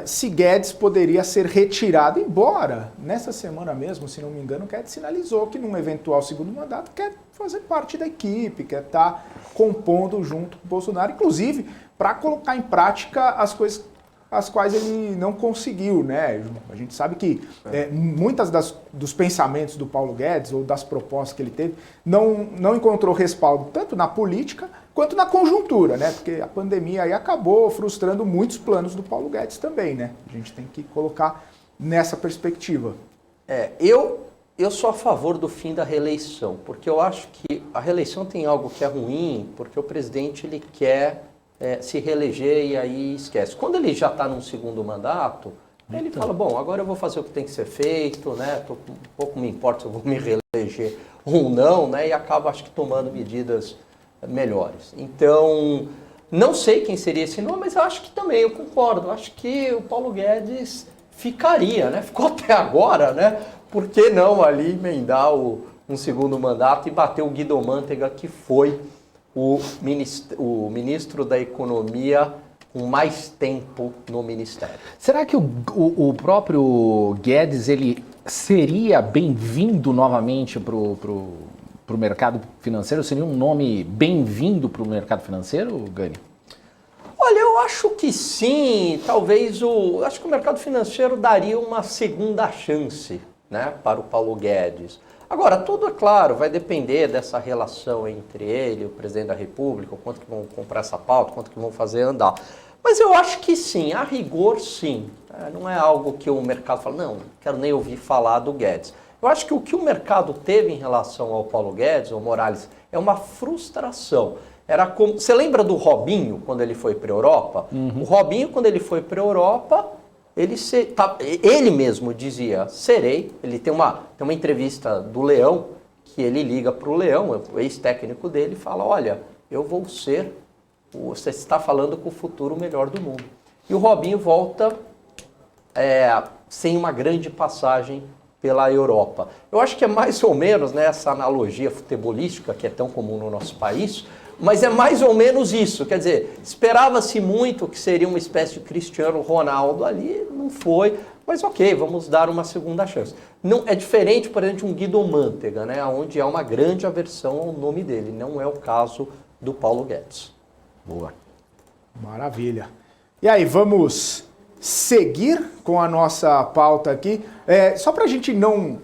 se Guedes poderia ser retirado, embora nessa semana mesmo, se não me engano, Guedes sinalizou que num eventual segundo mandato quer fazer parte da equipe, quer estar compondo junto com o Bolsonaro, inclusive para colocar em prática as coisas as quais ele não conseguiu, né? A gente sabe que muitas dos pensamentos do Paulo Guedes ou das propostas que ele teve não encontrou respaldo tanto na política quanto na conjuntura, né? Porque a pandemia aí acabou frustrando muitos planos do Paulo Guedes também, né? A gente tem que colocar nessa perspectiva. Eu sou a favor do fim da reeleição, porque eu acho que a reeleição tem algo que é ruim, porque o presidente ele quer se reeleger e aí esquece. Quando ele já está num segundo mandato, ele fala, bom, agora eu vou fazer o que tem que ser feito, né? Um pouco me importa se eu vou me reeleger ou não, né? E acaba, acho que, tomando medidas melhores. Então, não sei quem seria esse nome, mas eu acho que também, eu concordo. Eu acho que o Paulo Guedes ficaria, né? Ficou até agora, né? Por que não ali emendar um segundo mandato e bater o Guido Mantega, que foi o ministro da Economia com mais tempo no Ministério. Será que o próprio Guedes ele seria bem-vindo novamente para o mercado financeiro? Seria um nome bem-vindo para o mercado financeiro, Gani? Olha, eu acho que sim. Talvez acho que o mercado financeiro daria uma segunda chance, né, para o Paulo Guedes. Agora, tudo, é claro, vai depender dessa relação entre ele e o presidente da República, o quanto que vão comprar essa pauta, quanto que vão fazer andar. Mas eu acho que sim, a rigor sim. Não é algo que o mercado fala, não quero nem ouvir falar do Guedes. Eu acho que o que o mercado teve em relação ao Paulo Guedes, ou Morales, é uma frustração. Era como, você lembra do Robinho, quando ele foi para a Europa? O Robinho, quando ele foi para a Europa, ele mesmo dizia, serei. Ele tem uma entrevista do Leão, que ele liga para o Leão, o ex-técnico dele, e fala, olha, eu vou ser, você está falando com o futuro melhor do mundo. E o Robinho volta sem uma grande passagem pela Europa. Eu acho que é mais ou menos, né, essa analogia futebolística, que é tão comum no nosso país, mas é mais ou menos isso, quer dizer, esperava-se muito que seria uma espécie de Cristiano Ronaldo ali, não foi, mas ok, vamos dar uma segunda chance. Não, é diferente, por exemplo, de um Guido Mantega, né, onde há uma grande aversão ao nome dele, não é o caso do Paulo Guedes. Boa. Maravilha. E aí, vamos seguir com a nossa pauta aqui, só para a gente não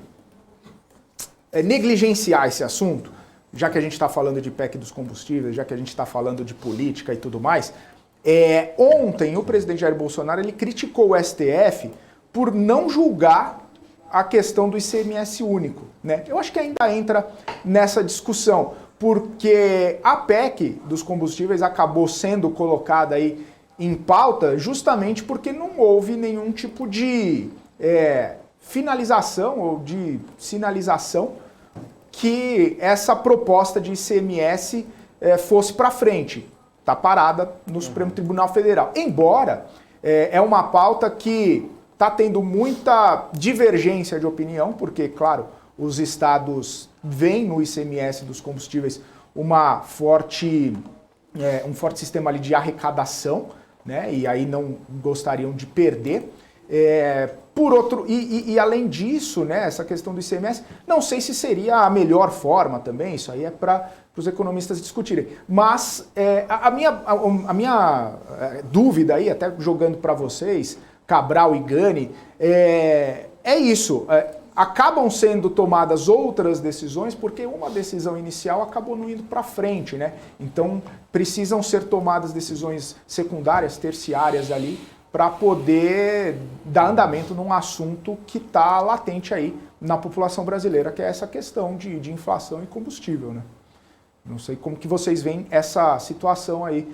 negligenciar esse assunto, já que a gente está falando de PEC dos combustíveis, já que a gente está falando de política e tudo mais, ontem o presidente Jair Bolsonaro ele criticou o STF por não julgar a questão do ICMS único, né? Eu acho que ainda entra nessa discussão, porque a PEC dos combustíveis acabou sendo colocada aí em pauta justamente porque não houve nenhum tipo de finalização ou de sinalização que essa proposta de ICMS fosse para frente. Está parada no Supremo Tribunal Federal. Embora é uma pauta que está tendo muita divergência de opinião, porque, claro, os estados veem no ICMS dos combustíveis um forte sistema ali de arrecadação, né? E aí não gostariam de perder. Por outro, e além disso, né, essa questão do ICMS, não sei se seria a melhor forma também, isso aí é para os economistas discutirem. Mas a minha dúvida aí, até jogando para vocês, Cabral e Gani, é isso. acabam sendo tomadas outras decisões porque uma decisão inicial acabou não indo para frente, né? Então precisam ser tomadas decisões secundárias, terciárias ali, para poder dar andamento num assunto que está latente aí na população brasileira, que é essa questão de inflação e combustível, né? Não sei como que vocês veem essa situação aí,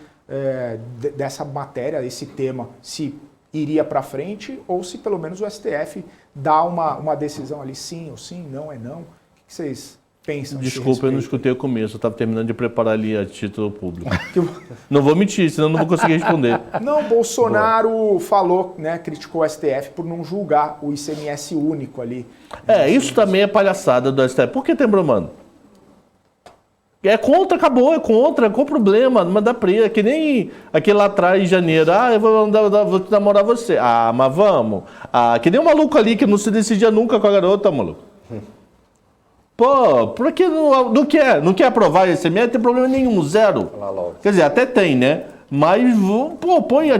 dessa matéria, esse tema, se iria para frente ou se pelo menos o STF dá uma decisão ali, sim ou sim, não é não. O que vocês pensam? Desculpa, eu não escutei o começo, eu estava terminando de preparar ali a título público. Não vou mentir, senão não vou conseguir responder. Não, Bolsonaro falou, né, criticou o STF por não julgar o ICMS único ali. Isso também é palhaçada do STF. Por que tem bromando? É contra, acabou, é contra, qual o problema? Mandar preso, que nem aquele lá atrás em janeiro. Eu vou namorar você. Mas vamos. Que nem um maluco ali que não se decidia nunca com a garota, maluco. Pô, por que não quer aprovar esse ICMS? Não tem problema nenhum, zero. Quer dizer, até tem, né? Mas,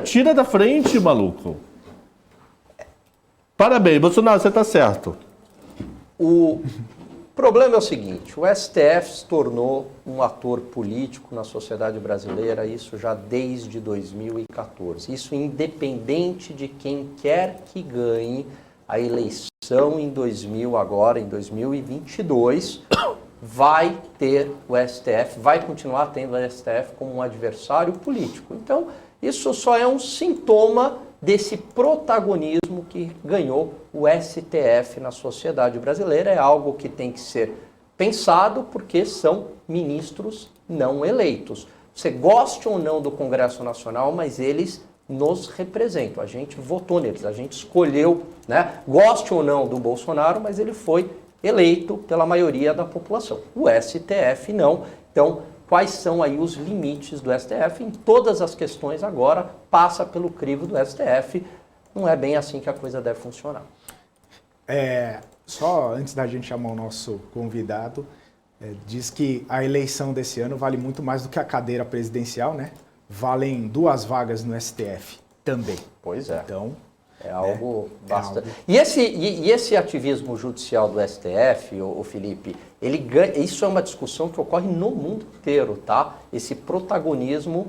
tira da frente, maluco. Parabéns, Bolsonaro, você tá certo. O problema é o seguinte, o STF se tornou um ator político na sociedade brasileira, isso já desde 2014. Isso independente de quem quer que ganhe a eleição em 2022, vai ter o STF, vai continuar tendo o STF como um adversário político. Então, isso só é um sintoma desse protagonismo que ganhou o STF na sociedade brasileira. É algo que tem que ser pensado porque são ministros não eleitos. Você goste ou não do Congresso Nacional, mas eles nos representam. A gente votou neles, a gente escolheu, né? Goste ou não do Bolsonaro, mas ele foi eleito pela maioria da população. O STF não. Então, quais são aí os limites do STF? Em todas as questões agora passa pelo crivo do STF. Não é bem assim que a coisa deve funcionar. Só antes da gente chamar o nosso convidado, diz que a eleição desse ano vale muito mais do que a cadeira presidencial, né? Valem 2 vagas no STF também. Pois é. Então, é algo bastante... E esse ativismo judicial do STF, o Felipe, ele ganha... Isso é uma discussão que ocorre no mundo inteiro, tá? Esse protagonismo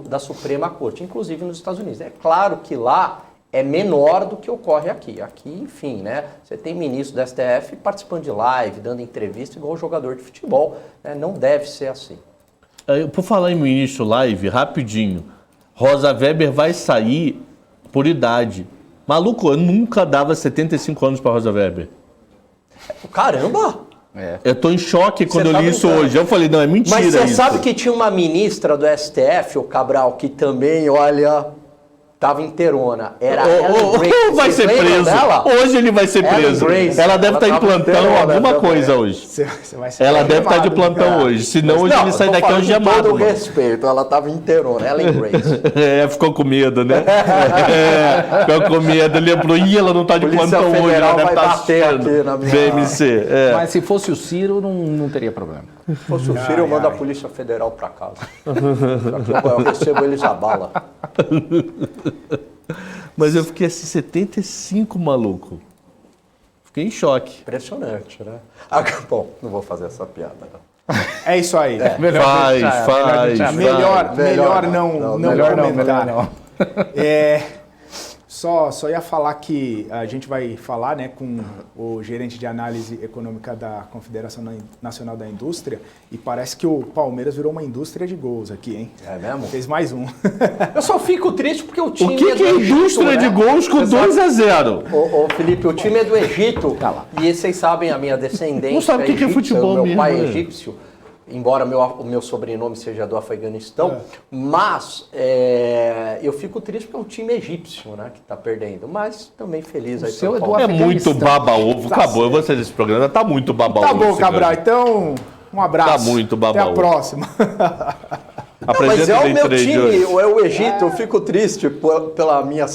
da Suprema Corte, inclusive nos Estados Unidos. É claro que lá é menor do que ocorre aqui. Aqui, enfim, né? Você tem ministro do STF participando de live, dando entrevista, igual jogador de futebol. Né? Não deve ser assim. Por falar em ministro live, rapidinho. Rosa Weber vai sair por idade. Maluco, eu nunca dava 75 anos para Rosa Weber. Caramba! Eu tô em choque quando eu li isso hoje. Eu falei, não, é mentira isso. Mas você sabe que tinha uma ministra do STF, o Cabral, que também, olha... Tava inteirona. Era Ellen Grace. Vai ser preso. Dela? Hoje ele vai ser preso. Grace, ela deve estar em plantão alguma coisa hoje. Ela deve estar de plantão hoje. Senão hoje ele sai daqui algemado. Com todo respeito, ela tava inteirona. Ellen Grace. Ficou com medo, né? Ficou com medo. Lembrou, ela não tá de plantão hoje. Ela deve estar assistindo na minha... BMC. Mas se fosse o Ciro, não teria problema. Se fosse o Ciro, eu mando a Polícia Federal pra casa. Eu recebo eles a bala. Mas eu fiquei assim, 75, maluco. Fiquei em choque. Impressionante, né? Bom, não vou fazer essa piada, não. É isso aí. Faz. Melhor não comentar. Só ia falar que a gente vai falar, né, com o gerente de análise econômica da Confederação Nacional da Indústria e parece que o Palmeiras virou uma indústria de gols aqui, hein? É mesmo? Fez mais um. Eu só fico triste porque o time O que é indústria de gols com 2-0? Ô Felipe, o time é do Egito. E vocês sabem a minha descendência. Não sabe o que é futebol mesmo. Meu pai é egípcio. Embora o meu sobrenome seja do Afeganistão, mas eu fico triste porque é um time egípcio, né, que está perdendo, mas também feliz. Aí seu é é muito baba-ovo, acabou, eu vou fazer esse programa, tá muito baba-ovo. Tá bom, Cabral, então um abraço. Tá muito baba-ovo. Até a próxima. Não, mas é o meu time, é o Egito, eu fico triste pela meu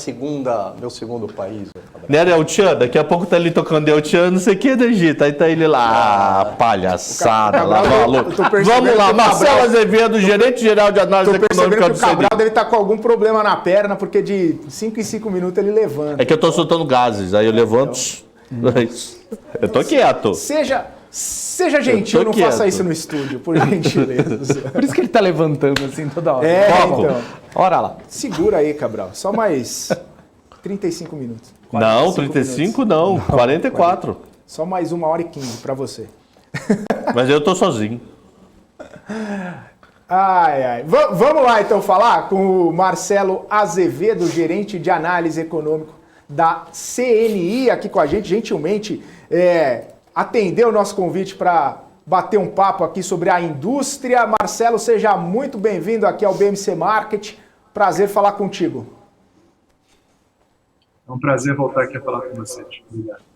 segundo país. Né, El Chan? Daqui a pouco tá ali tocando El Chan, não sei o que do Egito. Aí tá ele lá, palhaçada, lá, maluco. Vamos lá, Marcelo Azevedo, gerente-geral de análise econômica do CNI. O Cabral deve estar com algum problema na perna, porque de 5 em 5 minutos ele levanta. É que eu tô soltando gases, aí eu levanto... É isso. Eu tô quieto. Seja gentil, não faça isso no estúdio, por gentileza. Por isso que ele tá levantando assim toda hora. Então. Ora lá. Segura aí, Cabral. Só mais 35 minutos. Não, 45 35 minutos. não, 44. Só mais 1h15 para você. Mas eu tô sozinho. Vamos lá, então, falar com o Marcelo Azevedo, gerente de análise econômico da CNI, aqui com a gente, gentilmente atendeu o nosso convite para bater um papo aqui sobre a indústria. Marcelo, seja muito bem-vindo aqui ao BMC Market. Prazer falar contigo. É um prazer voltar aqui a falar com vocês. Obrigado.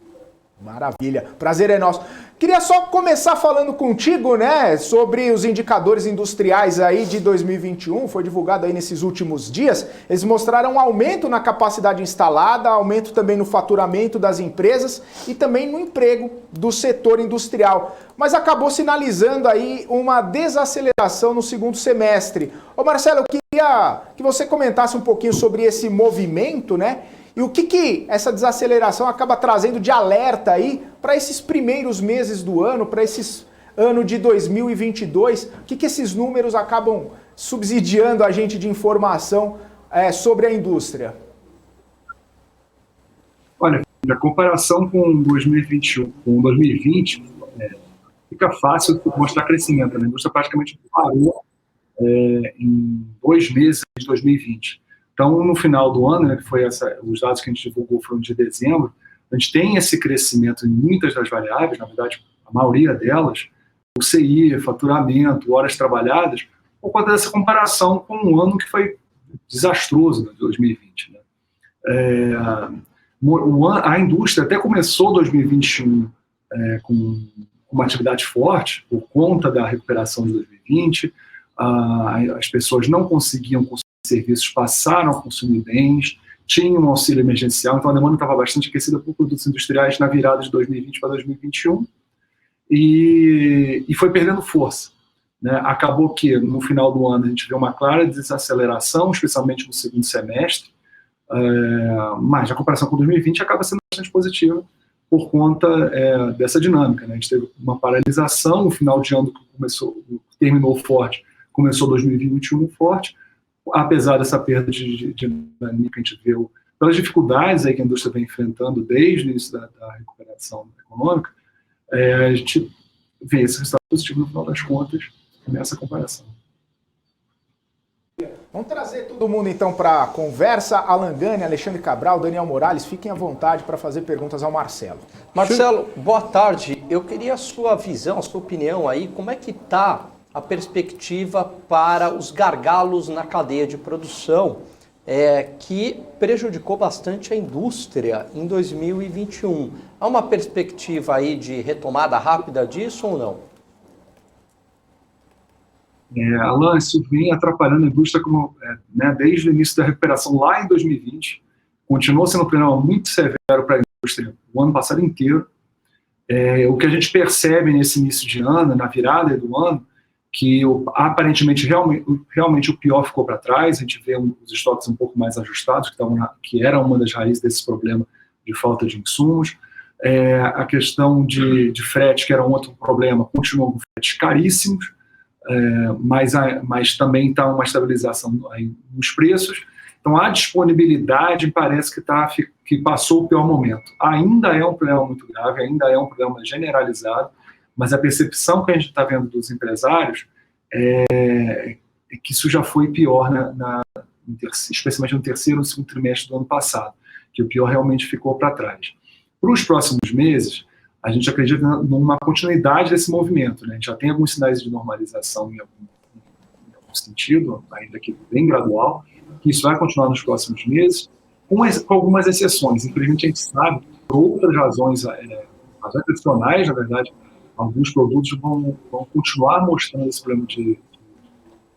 Maravilha, prazer é nosso. Queria só começar falando contigo, né, sobre os indicadores industriais aí de 2021, foi divulgado aí nesses últimos dias. Eles mostraram um aumento na capacidade instalada, aumento também no faturamento das empresas e também no emprego do setor industrial. Mas acabou sinalizando aí uma desaceleração no segundo semestre. Ô Marcelo, eu queria que você comentasse um pouquinho sobre esse movimento, né? E o que essa desaceleração acaba trazendo de alerta aí para esses primeiros meses do ano, para esse ano de 2022? O que esses números acabam subsidiando a gente de informação sobre a indústria? Olha, a comparação com 2021, com 2020, fica fácil mostrar crescimento. A indústria praticamente parou em 2 meses de 2020. Então, no final do ano, né, que foi os dados que a gente divulgou foram de dezembro, a gente tem esse crescimento em muitas das variáveis, na verdade, a maioria delas, o CI, faturamento, horas trabalhadas, por conta dessa comparação com um ano que foi desastroso, né, 2020. Né? A indústria até começou 2021 com uma atividade forte, por conta da recuperação de 2020, as pessoas não conseguiam consumir serviços, passaram a consumir bens, tinham um auxílio emergencial, então a demanda estava bastante aquecida por produtos industriais na virada de 2020 para 2021 e foi perdendo força. Né? Acabou que no final do ano a gente vê uma clara desaceleração, especialmente no segundo semestre, mas a comparação com 2020 acaba sendo bastante positiva por conta dessa dinâmica. Né? A gente teve uma paralisação no final de ano que terminou forte, começou 2021 forte, apesar dessa perda de dinâmica que a gente viu, pelas dificuldades aí que a indústria vem enfrentando desde o início da recuperação econômica, a gente vê esse resultado positivo no final das contas nessa comparação. Vamos trazer todo mundo então para a conversa. Alan Gani, Alexandre Cabral, Daniel Morales, fiquem à vontade para fazer perguntas ao Marcelo. Marcelo, boa tarde. Eu queria a sua visão, a sua opinião aí, como é que está a perspectiva para os gargalos na cadeia de produção, que prejudicou bastante a indústria em 2021. Há uma perspectiva aí de retomada rápida disso ou não? Alan, isso vem atrapalhando a indústria desde o início da recuperação lá em 2020. Continuou sendo um problema muito severo para a indústria o ano passado inteiro. O que a gente percebe nesse início de ano, na virada do ano, que aparentemente realmente o pior ficou para trás. A gente vê os estoques um pouco mais ajustados, que era uma das raízes desse problema de falta de insumos. A questão de frete, que era um outro problema, continua com fretes caríssimos, mas também está uma estabilização aí nos preços. Então a disponibilidade parece que passou o pior momento. Ainda é um problema muito grave, ainda é um problema generalizado, mas a percepção que a gente está vendo dos empresários é que isso já foi pior, especialmente no terceiro e segundo trimestre do ano passado, que o pior realmente ficou para trás. Para os próximos meses, a gente acredita numa continuidade desse movimento. Né? A gente já tem alguns sinais de normalização em algum sentido, ainda que bem gradual, que isso vai continuar nos próximos meses, com algumas exceções. Infelizmente, a gente sabe, por outras razões adicionais, na verdade, alguns produtos vão continuar mostrando esse problema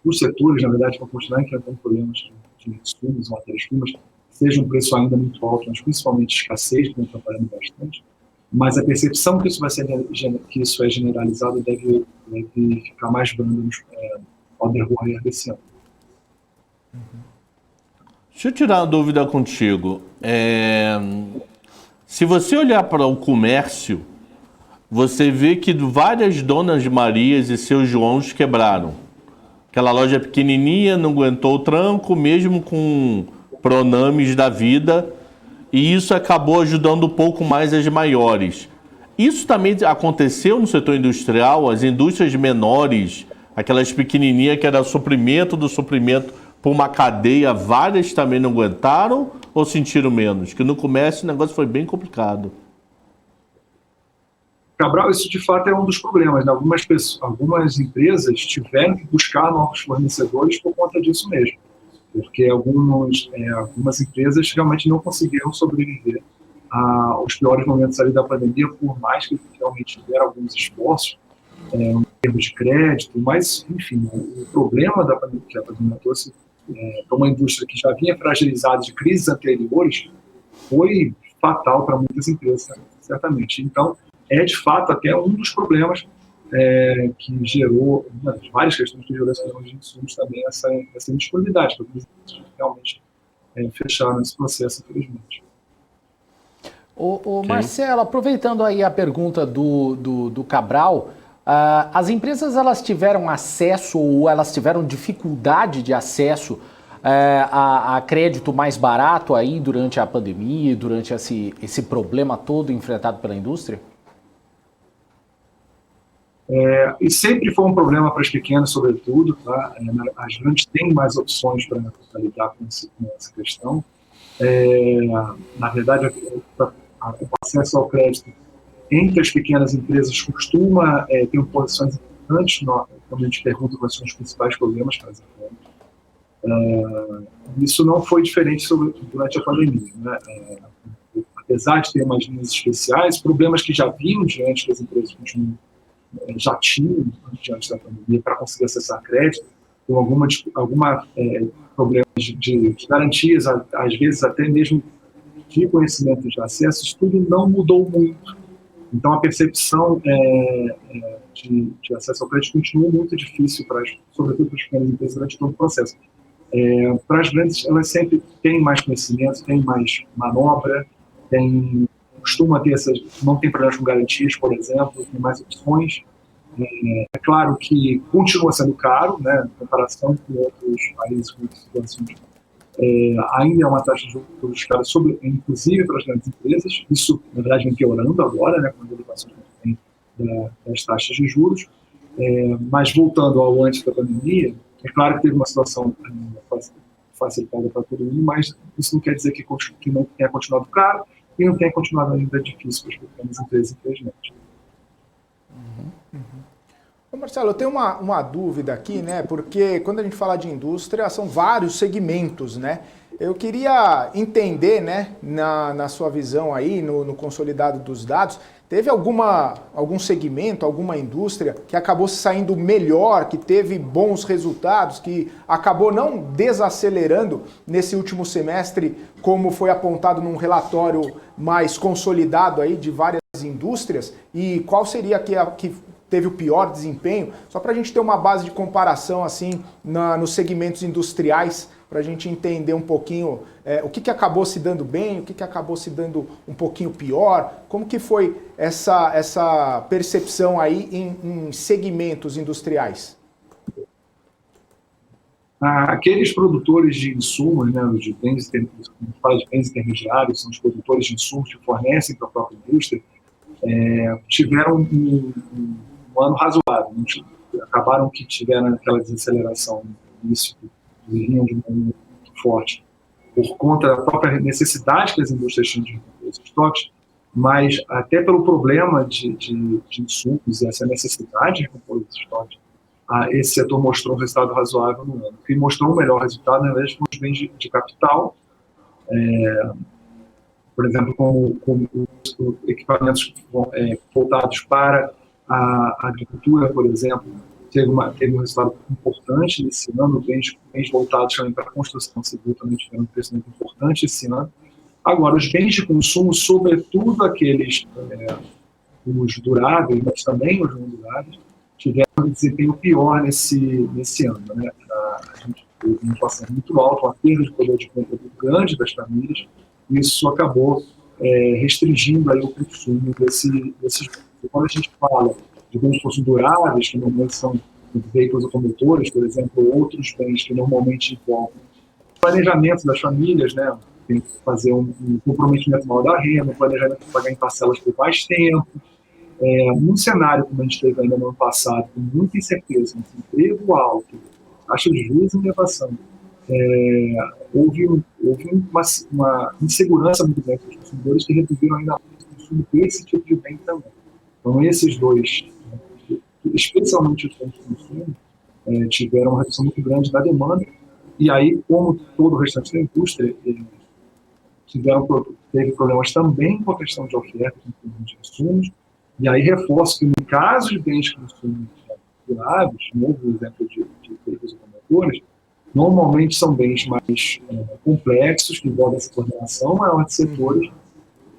os setores, na verdade, vão continuar enfrentando problemas de insumos, matérias-primas, seja um preço ainda muito alto, mas principalmente escassez, que vem atrapalhando bastante. Mas a percepção que isso é generalizado deve ficar mais branda ao decorrer desse ano. Deixa eu tirar uma dúvida contigo. Se você olhar para o comércio, você vê que várias donas Marias e seus Joões quebraram. Aquela loja pequenininha não aguentou o tranco, mesmo com Pronames da vida, e isso acabou ajudando um pouco mais as maiores. Isso também aconteceu no setor industrial, as indústrias menores, aquelas pequenininhas que era suprimento do suprimento por uma cadeia, várias também não aguentaram ou sentiram menos? Que no comércio o negócio foi bem complicado. Cabral, isso de fato é um dos problemas, né? Algumas empresas tiveram que buscar novos fornecedores por conta disso mesmo, porque algumas empresas realmente não conseguiram sobreviver aos piores momentos ali da pandemia, por mais que realmente tiveram alguns esforços em termos de crédito, mas, enfim, o problema da pandemia que a pandemia trouxe para uma indústria que já vinha fragilizada de crises anteriores foi fatal para muitas empresas, certamente. Então, é de fato até um dos problemas que gerou, uma das várias questões que gerou essa questão de insumos também, essa indisponibilidade, para as realmente fecharam esse processo, infelizmente. Okay. Marcelo, aproveitando aí a pergunta do Cabral, as empresas elas tiveram acesso ou elas tiveram dificuldade de acesso a crédito mais barato aí durante a pandemia, durante esse problema todo enfrentado pela indústria? E sempre foi um problema para as pequenas, sobretudo, tá? As grandes têm mais opções para lidar com essa questão. Na verdade, o acesso ao crédito entre as pequenas empresas costuma ter posições importantes quando a gente pergunta quais são os principais problemas para as empresas. Isso não foi diferente durante a pandemia, né? Apesar de ter umas linhas especiais, problemas que já vinham diante das empresas já tinham diante da pandemia para conseguir acessar crédito, com alguma problemas de garantias, às vezes até mesmo de conhecimento de acesso, isso tudo não mudou muito. Então a percepção de acesso ao crédito continua muito difícil, sobretudo para as pequenas empresas durante todo o processo. Para as grandes, elas sempre têm mais conhecimento, têm mais manobra, costuma ter não tem problemas com garantias, por exemplo, tem mais opções. É claro que continua sendo caro, né, em comparação com outros países, com outras situações. Ainda é uma taxa de juros cara, inclusive para as grandes empresas. Isso, na verdade, vem piorando agora, né, com as elevações que tem das taxas de juros. Mas voltando ao antes da pandemia, é claro que teve uma situação facilitada para todo mundo, mas isso não quer dizer que não tenha continuado caro e não tenha continuado ainda difícil para as pequenas empresas, infelizmente. Ô Marcelo, eu tenho uma dúvida aqui, né? Porque quando a gente fala de indústria, são vários segmentos, né? Eu queria entender, né, na sua visão aí, no consolidado dos dados, teve algum segmento, alguma indústria que acabou saindo melhor, que teve bons resultados, que acabou não desacelerando nesse último semestre, como foi apontado num relatório mais consolidado aí de várias indústrias? E qual seria a que teve o pior desempenho? Só para a gente ter uma base de comparação assim nos segmentos industriais, para a gente entender um pouquinho o que acabou se dando bem, o que acabou se dando um pouquinho pior, como que foi essa percepção aí em segmentos industriais? Aqueles produtores de insumos, né, de bens intermediários, são os produtores de insumos que fornecem para a própria indústria, tiveram um ano razoável. Acabaram que tiveram aquela desaceleração no início, vinham de um ano muito forte, por conta da própria necessidade que as indústrias tinham de recuperar os estoques, mas até pelo problema de insumos e essa necessidade de recompor os estoques, esse setor mostrou um resultado razoável no ano. O que mostrou um melhor resultado, na verdade, foram os bens de capital, por exemplo, com equipamentos voltados para a agricultura, por exemplo, teve um resultado importante nesse ano. Bens voltados também para a construção civil também tiveram um crescimento importante esse ano. Agora, os bens de consumo, sobretudo aqueles os duráveis, mas também os não duráveis, tiveram um desempenho pior nesse ano, né? A gente teve uma inflação muito alta, uma perda de poder de compra muito grande das famílias, e isso acabou restringindo aí o consumo desses bens. E quando a gente fala de bens consumo-duráveis, que normalmente são veículos automotores, por exemplo, outros bens que normalmente envolvem planejamento das famílias, né? Tem que fazer um comprometimento maior da renda, um planejamento para pagar em parcelas por mais tempo. Num cenário como a gente teve ainda no ano passado, com muita incerteza, emprego alto, taxa de juros em elevação, houve uma insegurança muito grande dos consumidores que reduziram ainda mais o consumo desse tipo de bem também. Então, esses dois, especialmente os bens de consumo, tiveram uma redução muito grande da demanda, e aí, como todo o restante da indústria, teve problemas também com a questão de oferta de insumos, e aí reforço que no caso de bens de consumo duráveis, novo exemplo de veículos automotores, normalmente são bens mais complexos, que envolvem essa coordenação maior de setores,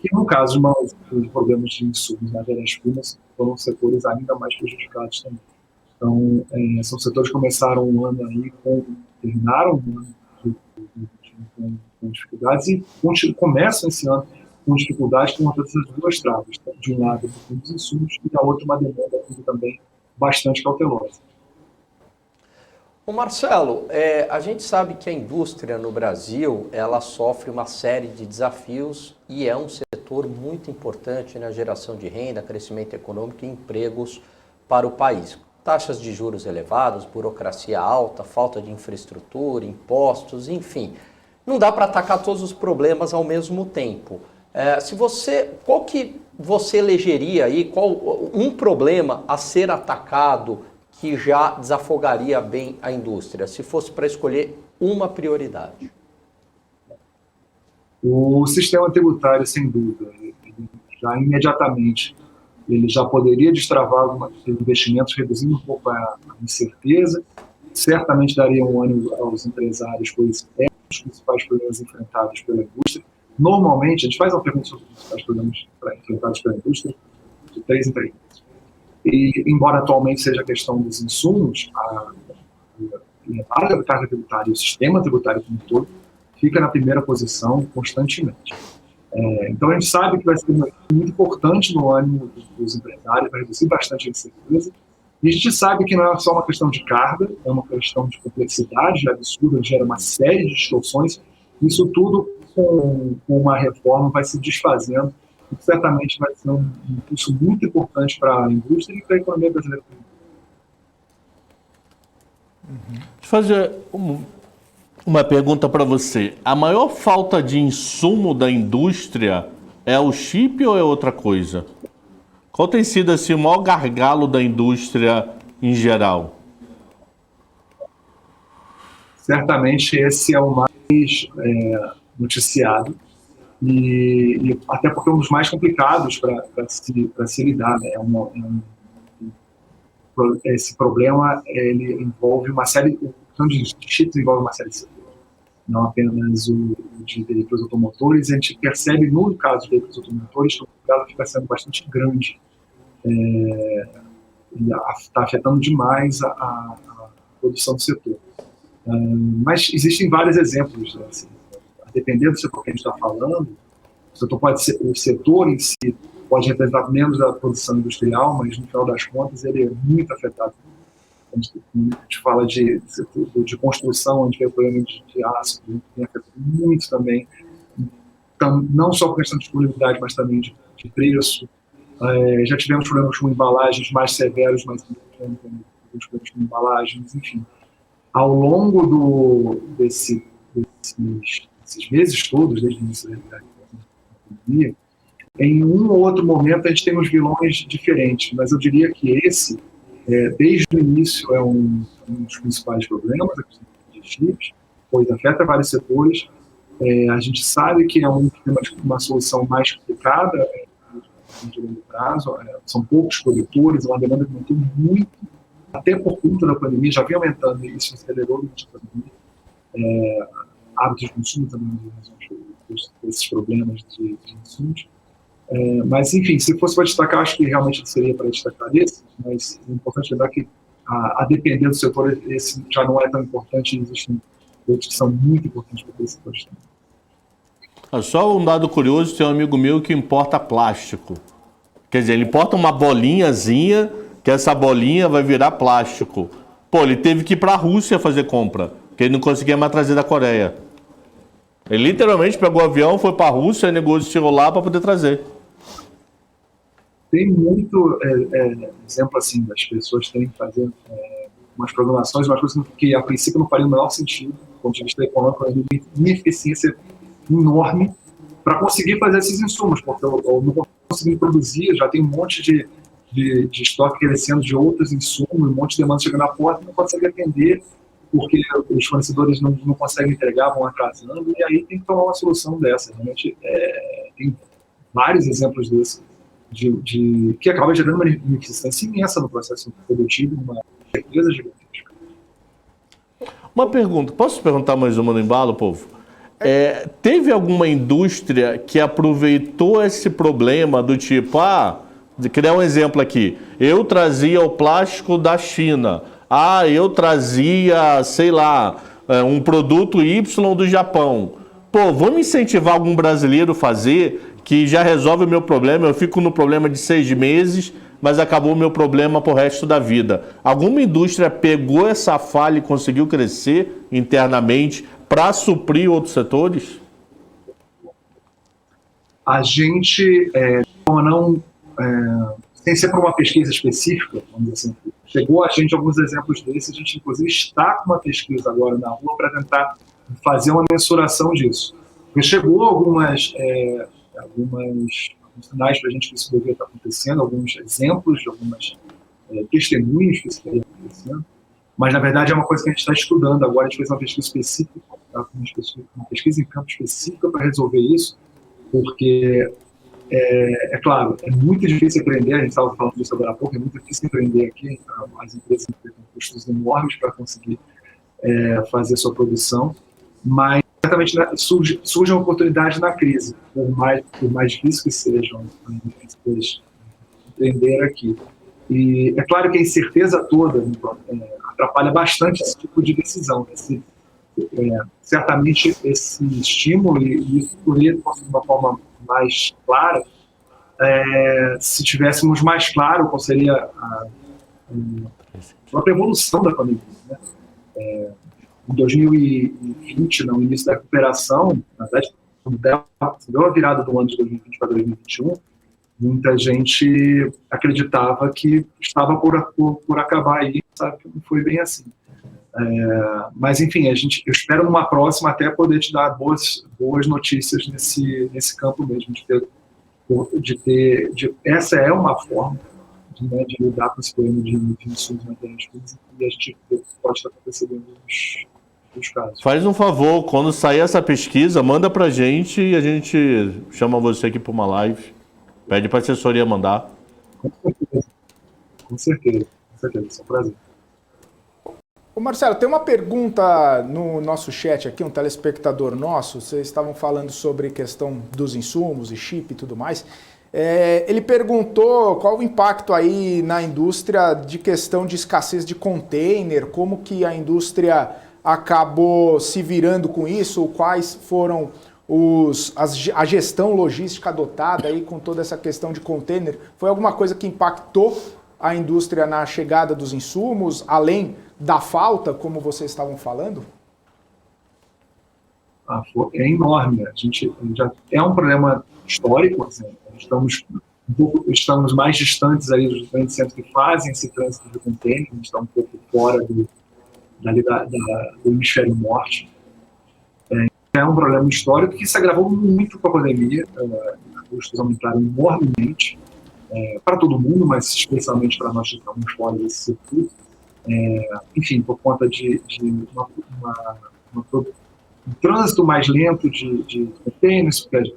que no caso de problemas de insumos, matérias-primas, foram setores ainda mais prejudicados também. Então, são setores que começaram um ano aí, terminaram um ano com dificuldades e começam esse ano com dificuldades com todas essas duas travas. De um lado, dos insumos, e da outra, uma demanda também bastante cautelosa. Ô Marcelo, a gente sabe que a indústria no Brasil, ela sofre uma série de desafios e é um setor muito importante na geração de renda, crescimento econômico e empregos para o país. Taxas de juros elevadas, burocracia alta, falta de infraestrutura, impostos, enfim. Não dá para atacar todos os problemas ao mesmo tempo. Qual que você elegeria aí, um problema a ser atacado que já desafogaria bem a indústria, se fosse para escolher uma prioridade? O sistema tributário, sem dúvida, já imediatamente, ele já poderia destravar alguns investimentos, reduzindo um pouco a incerteza, certamente daria um ânimo aos empresários, pois os principais problemas enfrentados pela indústria. Normalmente, a gente faz uma pergunta sobre os principais problemas enfrentados pela indústria, de 3 em 3 meses. E, embora atualmente seja a questão dos insumos, a carga tributária e o sistema tributário como um todo fica na primeira posição constantemente. Então, a gente sabe que vai ser muito importante no ânimo dos empresários, vai reduzir bastante a incerteza. E a gente sabe que não é só uma questão de carga, é uma questão de complexidade absurda, gera uma série de distorções. Isso tudo, com uma reforma, vai se desfazendo. E certamente vai ser um impulso muito importante para a indústria e para a economia brasileira. Deixa eu fazer uma pergunta para você. A maior falta de insumo da indústria é o chip ou é outra coisa? Qual tem sido assim, o maior gargalo da indústria em geral? Certamente esse é o mais noticiado. E até porque é um dos mais complicados para se lidar, né? Esse problema ele envolve uma série, de chips envolve uma série de setores, não apenas o de veículos automotores. A gente percebe no caso de veículos automotores que o mercado fica sendo bastante grande, está afetando demais a produção do setor. Mas existem vários exemplos, né? Assim, dependendo do setor que a gente está falando, o setor em si pode representar menos da produção industrial, mas no final das contas ele é muito afetado. A gente fala de construção, onde tem o problema de aço, que tem afetado muito também, então, não só por questão de disponibilidade, mas também de preço. Já tivemos problemas com embalagens mais severos, mas também temos problemas com embalagens, enfim. Ao longo desses meses todos, desde o início da pandemia, em um ou outro momento a gente tem uns vilões diferentes, mas eu diria que esse, desde o início, é um dos principais problemas, a questão de chips, pois afeta vários setores. A gente sabe que é uma solução mais complicada de longo prazo, são poucos produtores, é uma demanda que aumentou muito, até por conta da pandemia, já vem aumentando, e isso acelerou durante a pandemia. Hábitos de consumo também, desses problemas de insumos. Mas, enfim, se fosse para destacar, acho que realmente seria para destacar esse, mas é importante lembrar que, a depender do setor, esse já não é tão importante, existem outros que são muito importantes para esse setor também. Só um dado curioso, tem um amigo meu que importa plástico. Quer dizer, ele importa uma bolinhazinha, que essa bolinha vai virar plástico. Pô, ele teve que ir para a Rússia fazer compra, porque ele não conseguia mais trazer da Coreia. Ele literalmente pegou o avião, foi para a Rússia, negociou lá para poder trazer. Tem muito exemplo assim, das pessoas terem que fazer umas programações, umas coisas que a princípio não faria o menor sentido, do ponto de vista econômico, uma ineficiência enorme para conseguir fazer esses insumos, porque eu não consegui produzir, já tem um monte de estoque crescendo de outros insumos, um monte de demanda chegando na porta, não consegue atender, porque os fornecedores não conseguem entregar, vão atrasando, e aí tem que tomar uma solução dessa. Realmente, tem vários exemplos desses, que acaba gerando uma ineficiência imensa no processo produtivo, uma empresa gigantesca. Uma pergunta, posso perguntar mais uma no embalo, povo? Teve alguma indústria que aproveitou esse problema do tipo, de criar um exemplo aqui, eu trazia o plástico da China, eu trazia, sei lá, um produto Y do Japão. Pô, vamos incentivar algum brasileiro a fazer, que já resolve o meu problema, eu fico no problema de 6 meses, mas acabou o meu problema pro resto da vida. Alguma indústria pegou essa falha e conseguiu crescer internamente para suprir outros setores? A gente, sem ser por uma pesquisa específica, vamos dizer assim, chegou a gente alguns exemplos desses, a gente inclusive está com uma pesquisa agora na rua para tentar fazer uma mensuração disso. Porque chegou alguns sinais para a gente que isso deveria estar acontecendo, alguns exemplos de algumas testemunhos que isso estaria acontecendo, mas na verdade é uma coisa que a gente está estudando agora. A gente fez uma pesquisa específica, uma pesquisa em campo específica para resolver isso, porque claro, é muito difícil empreender, a gente estava falando disso agora há pouco, é muito difícil empreender aqui, as empresas têm custos enormes para conseguir fazer sua produção, mas certamente surge uma oportunidade na crise, por mais difícil que sejam empreender aqui. E é claro que a incerteza toda atrapalha bastante esse tipo de decisão. Certamente esse estímulo, e isso poderia de uma forma mais clara, se tivéssemos mais claro qual seria a própria evolução da pandemia, né? Em 2020, no início da recuperação, na verdade, quando deu a virada do ano de 2020 para 2021, muita gente acreditava que estava por acabar aí, sabe que não foi bem assim. Mas, enfim, eu espero numa próxima até poder te dar boas notícias nesse campo mesmo, essa é uma forma de lidar com esse problema de insumos matérias-primas, e a gente pode estar percebendo nos casos. Faz um favor, quando sair essa pesquisa, manda pra gente e a gente chama você aqui para uma live. Pede para a assessoria mandar. Com certeza, isso é um prazer. Ô Marcelo, tem uma pergunta no nosso chat aqui, um telespectador nosso, vocês estavam falando sobre questão dos insumos e chip e tudo mais. Ele perguntou qual o impacto aí na indústria de questão de escassez de container, como que a indústria acabou se virando com isso, quais foram a gestão logística adotada aí com toda essa questão de container. Foi alguma coisa que impactou a indústria na chegada dos insumos, além da falta, como vocês estavam falando? É enorme. A gente já é um problema histórico, assim, estamos mais distantes aí dos grandes centros que fazem esse trânsito de container, a gente está um pouco fora do hemisfério norte. É um problema histórico que se agravou muito com a pandemia. Os custos aumentaram enormemente para todo mundo, mas especialmente para nós que estamos fora desse circuito. Enfim, por conta de um trânsito mais lento de containers, porque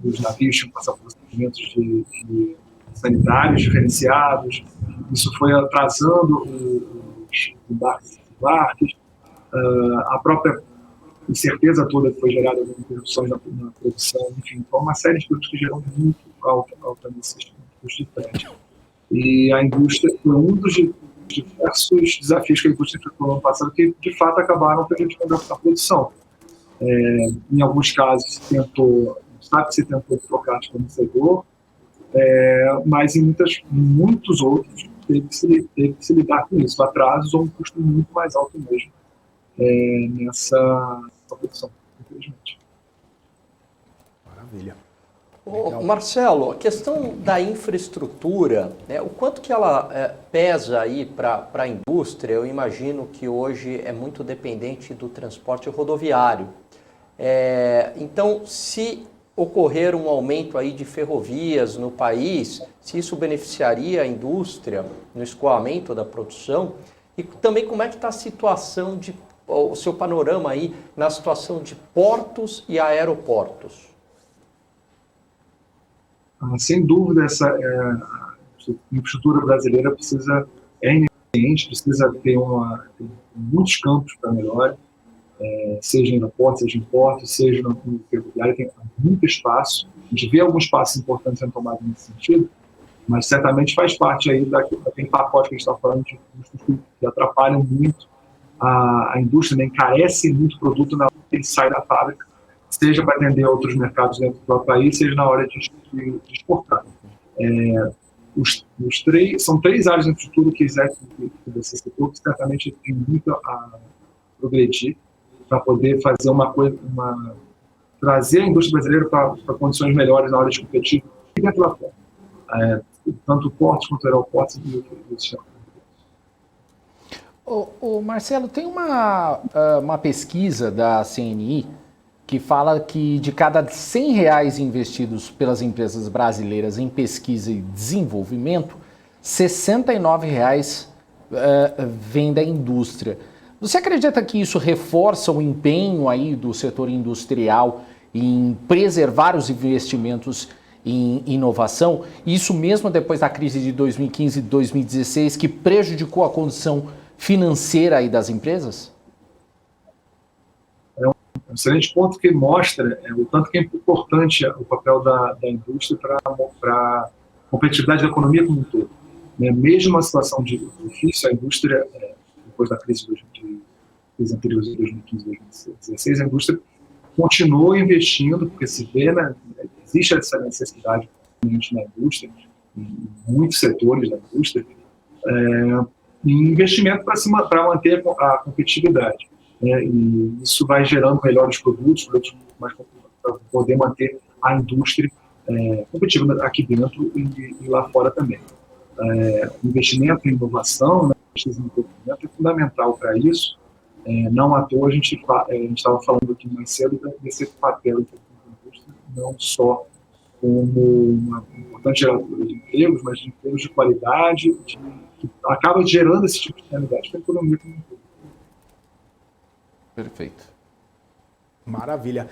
os navios tinham que passar por procedimentos de sanitários diferenciados. Isso foi atrasando os embarques. A própria incerteza toda que foi gerada com interrupções na produção, enfim, foi uma série de coisas que geram muito alta nesses custos de frete. E a indústria foi um dos diversos desafios que a indústria enfrentou no ano passado, que de fato acabaram prejudicando a produção. Em alguns casos, sabe que se tentou trocar de fornecedor, mas em muitos outros teve que se lidar com isso, atrasos ou um custo muito mais alto mesmo nessa produção, infelizmente. Maravilha. Marcelo, a questão da infraestrutura, né, o quanto que ela pesa aí para a indústria? Eu imagino que hoje é muito dependente do transporte rodoviário. Então, se ocorrer um aumento aí de ferrovias no país, se isso beneficiaria a indústria no escoamento da produção, e também como é que está a situação o seu panorama aí na situação de portos e aeroportos? Sem dúvida, a infraestrutura brasileira é ineficiente, precisa ter muitos campos para melhora, seja em aeroportos, seja em portos, seja no ferroviário, tem muito espaço. A gente vê alguns passos importantes sendo tomados nesse sentido, mas certamente faz parte aí daquele pacote que a gente está falando de custos que atrapalham muito a indústria, né? Encarece muito o produto na hora que ele sai da fábrica, seja para atender outros mercados dentro do próprio país, seja na hora de exportar. São 3 áreas de infraestrutura que você citou, que certamente tem muito a progredir para poder fazer trazer a indústria brasileira para condições melhores na hora de competir e dentro lá fora. Tanto portos quanto aeroportos e outros. Marcelo, tem uma pesquisa da CNI que fala que de cada R$100 investidos pelas empresas brasileiras em pesquisa e desenvolvimento, R$69 vem da indústria. Você acredita que isso reforça o empenho aí do setor industrial em preservar os investimentos em inovação? Isso mesmo depois da crise de 2015 e 2016, que prejudicou a condição financeira aí das empresas? Um excelente ponto que mostra o tanto que é importante o papel da indústria para a competitividade da economia como um todo. Mesmo uma situação difícil, a indústria, depois da crise anterior de 2015 e 2016, a indústria continuou investindo, porque se vê, existe essa necessidade na indústria, em muitos setores da indústria, em investimento para manter a competitividade. E isso vai gerando melhores produtos para poder manter a indústria competitiva aqui dentro e lá fora também. O investimento em inovação, pesquisa e desenvolvimento é fundamental para isso. Não à toa a gente estava falando aqui mais cedo desse papel da indústria, não só como uma importante geradora de empregos, mas de empregos de qualidade, que acaba gerando esse tipo de realidade para a economia como um todo. Perfeito. Maravilha.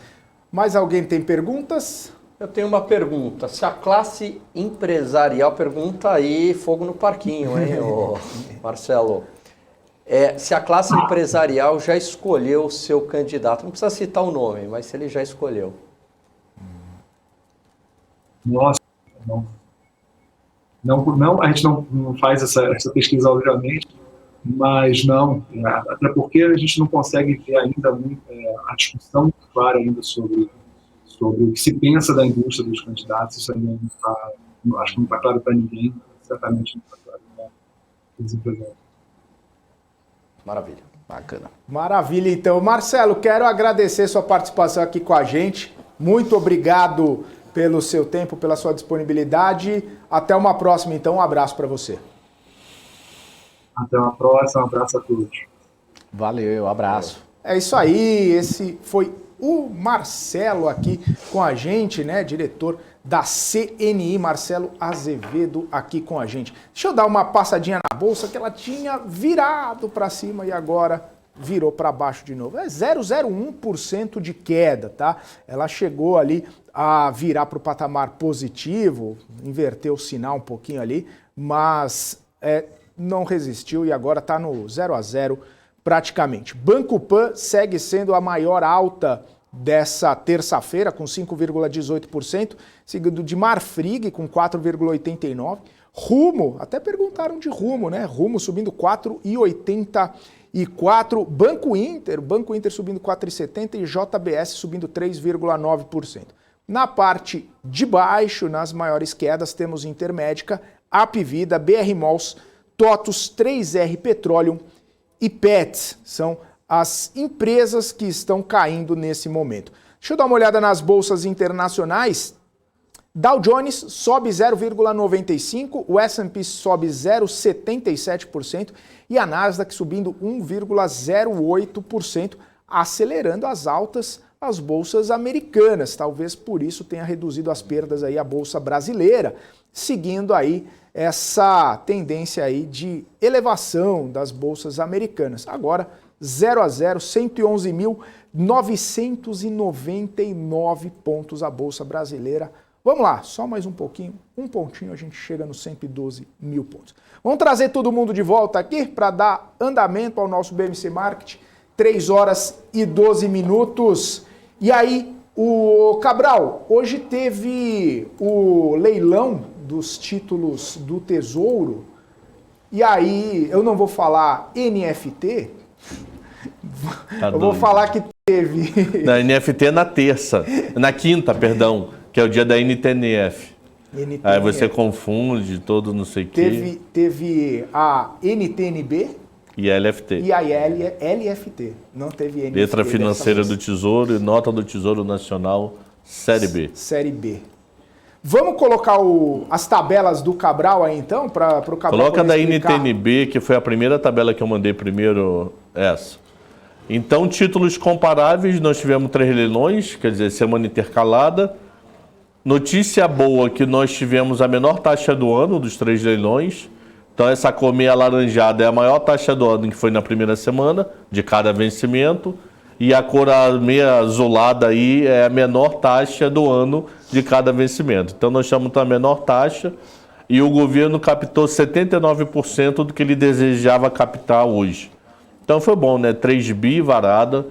Mais alguém tem perguntas? Eu tenho uma pergunta. Se a classe empresarial, pergunta aí, fogo no parquinho, hein, Marcelo? Se a classe empresarial já escolheu o seu candidato, não precisa citar o nome, mas se ele já escolheu. Nossa, não, a gente não faz essa pesquisa, obviamente, mas não, até porque a gente não consegue ver ainda a discussão clara ainda sobre o que se pensa da indústria dos candidatos. Isso ainda não está, acho que não está claro para ninguém, certamente não está claro para os empresários. Maravilha, bacana. Maravilha, então. Marcelo, quero agradecer sua participação aqui com a gente. Muito obrigado pelo seu tempo, pela sua disponibilidade. Até uma próxima, então. Um abraço para você. Até uma próxima, um abraço a todos. Valeu, abraço. É isso aí, esse foi o Marcelo aqui com a gente, né? Diretor da CNI, Marcelo Azevedo aqui com a gente. Deixa eu dar uma passadinha na bolsa que ela tinha virado para cima e agora virou para baixo de novo. É 0,01% de queda, tá? Ela chegou ali a virar para o patamar positivo, inverteu o sinal um pouquinho ali, mas não resistiu e agora está no 0 a 0 praticamente. Banco Pan segue sendo a maior alta dessa terça-feira, com 5,18%, seguido de Marfrig, com 4,89%. Rumo, até perguntaram de Rumo, né? Rumo subindo 4,81%. Banco Inter subindo 4,70 e JBS subindo 3,9%. Na parte de baixo, nas maiores quedas, temos Intermédica, Apvida, BR Malls, TOTUS, 3R Petroleum e Pets. São as empresas que estão caindo nesse momento. Deixa eu dar uma olhada nas bolsas internacionais. Dow Jones sobe 0,95%, o S&P sobe 0,77% e a Nasdaq subindo 1,08%, acelerando as altas as bolsas americanas. Talvez por isso tenha reduzido as perdas aí a bolsa brasileira, seguindo aí essa tendência aí de elevação das bolsas americanas. Agora 0 a 0, 111.999 pontos a bolsa brasileira. Vamos lá, só mais um pouquinho, um pontinho, a gente chega nos 112 mil pontos. Vamos trazer todo mundo de volta aqui para dar andamento ao nosso BMC Market, 3 horas e 12 minutos. E aí, o Cabral, hoje teve o leilão dos títulos do Tesouro, e aí, eu não vou falar NFT, eu vou falar que teve... Na NFT é na quinta, perdão, que é o dia da NTNF. Aí você confunde todo não sei o quê. Teve a NTNB e a LFT. E a LFT. Não teve NFT. Letra Financeira do Tesouro e Nota do Tesouro Nacional, Série B. Série B. Vamos colocar as tabelas do Cabral aí então, para o Cabral Coloca da explicar. NTNB, que foi a primeira tabela que eu mandei primeiro, essa. Então, títulos comparáveis, nós tivemos 3 leilões, quer dizer, semana intercalada. Notícia boa que nós tivemos a menor taxa do ano dos 3 leilões. Então essa cor meia alaranjada é a maior taxa do ano, que foi na primeira semana, de cada vencimento. E a cor meia azulada aí é a menor taxa do ano de cada vencimento. Então nós chamamos a menor taxa e o governo captou 79% do que ele desejava captar hoje. Então foi bom, né? 3 bi varada.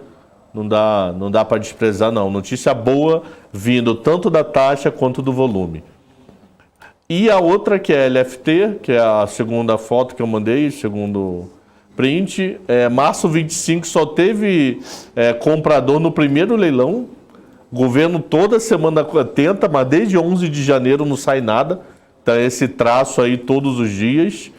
Não dá para desprezar, não. Notícia boa vindo tanto da taxa quanto do volume. E a outra, que é a LFT, que é a segunda foto que eu mandei, segundo print, março 25 só teve comprador no primeiro leilão. O governo toda semana tenta, mas desde 11 de janeiro não sai nada. Então esse traço aí todos os dias.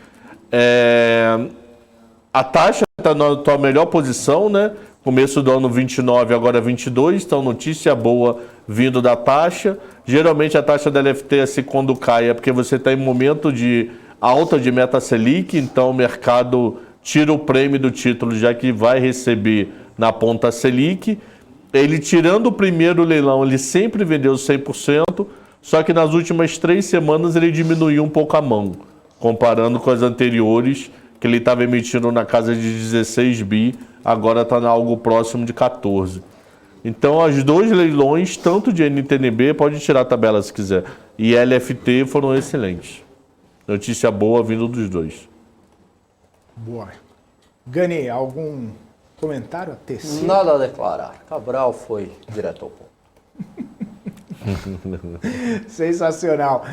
A taxa está na tua melhor posição, né? Começo do ano 29, agora 22, então notícia boa vindo da taxa. Geralmente a taxa da LFT, assim, quando cai, é porque você está em momento de alta de meta Selic, então o mercado tira o prêmio do título, já que vai receber na ponta Selic. Ele tirando o primeiro leilão, ele sempre vendeu 100%, só que nas últimas 3 semanas ele diminuiu um pouco a mão, comparando com as anteriores, que ele estava emitindo na casa de 16 bi, agora está algo próximo de 14. Então, os 2 leilões, tanto de NTNB, pode tirar a tabela se quiser, e LFT foram excelentes. Notícia boa vindo dos 2. Boa. Gani, algum comentário a tecer? Nada a declarar. Cabral foi direto ao ponto. Sensacional.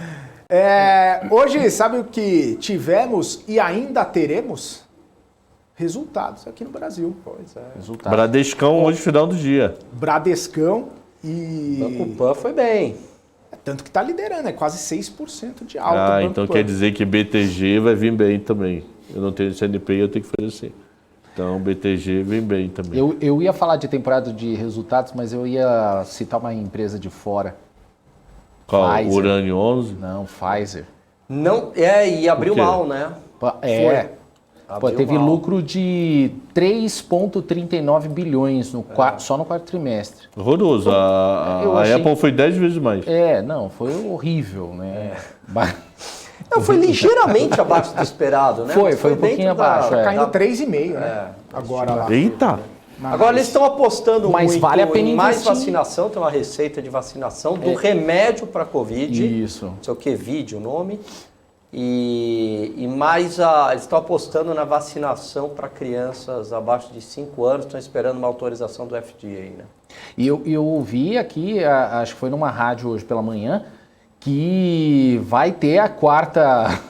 Hoje, sabe o que tivemos e ainda teremos? Resultados aqui no Brasil. Pois é. Resultado. Bradescão hoje, final do dia. Bradescão e... Banco Pan foi bem. Tanto que está liderando, é quase 6% de alta. Então quer dizer que BTG vai vir bem também. Eu não tenho CNP e eu tenho que fazer assim. Então BTG vem bem também. Eu ia falar de temporada de resultados, mas eu ia citar uma empresa de fora. Qual? Pfizer. Urânio 11? Não, Pfizer. Não, e abriu Por quê? mal, né? Pô, teve mal. lucro de 3,39 bilhões só no quarto trimestre. Horroroso. A Apple foi 10 vezes mais. Não, foi horrível, né? Não, foi ligeiramente abaixo do esperado, né? Foi Mas um dentro pouquinho abaixo, Caindo 3,5, né? Agora lá. Eita! Agora eles estão apostando Mas muito vale a pena em mais investir. vacinação, tem uma receita de vacinação do remédio para Covid. Isso. Não sei o que, vídeo o nome. E mais eles estão apostando na vacinação para crianças abaixo de 5 anos, estão esperando uma autorização do FDA, né? E eu ouvi aqui, acho que foi numa rádio hoje pela manhã, que vai ter a quarta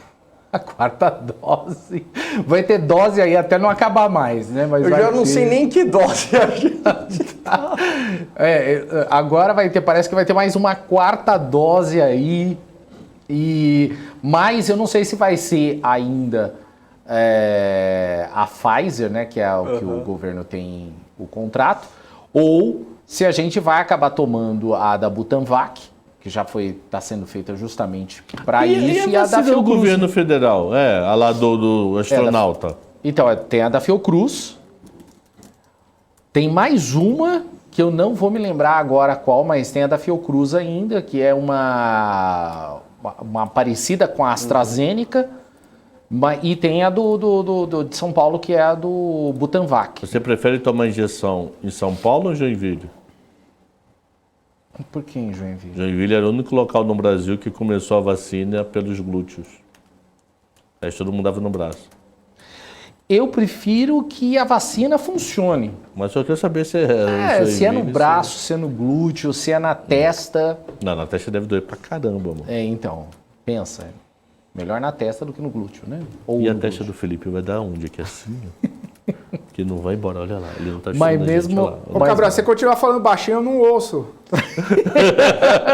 A quarta dose. Vai ter dose aí até não acabar mais, né? Mas Eu já não sei nem que dose a gente tá. Agora vai ter, parece que vai ter mais uma quarta dose aí. Mas eu não sei se vai ser ainda a Pfizer, né? Que é o que o governo tem o contrato. Ou se a gente vai acabar tomando a da Butanvac, que já está sendo feita justamente para isso, e a da Fiocruz. do governo federal, a lá do astronauta. Então, tem a da Fiocruz, tem mais uma, que eu não vou me lembrar agora qual, mas tem a da Fiocruz ainda, que é uma parecida com a AstraZeneca, e tem a de São Paulo, que é a do Butanvac. Você prefere tomar injeção em São Paulo ou Joinville? Por que em Joinville? Joinville era o único local no Brasil que começou a vacina pelos glúteos. O resto todo mundo dava no braço. Eu prefiro que a vacina funcione. Mas só quero saber se se é no braço, se é no glúteo, se é na testa. Não, na testa deve doer pra caramba, mano. Então, pensa. Melhor na testa do que no glúteo, né? Ou E a no testa glúteo. do Felipe vai dar onde? Aqui assim, ó. Que não vai embora, olha lá. Ele não tá Mas chutando a gente, mesmo- olha lá. Ô, Cabral, você continuar falando baixinho, eu não ouço.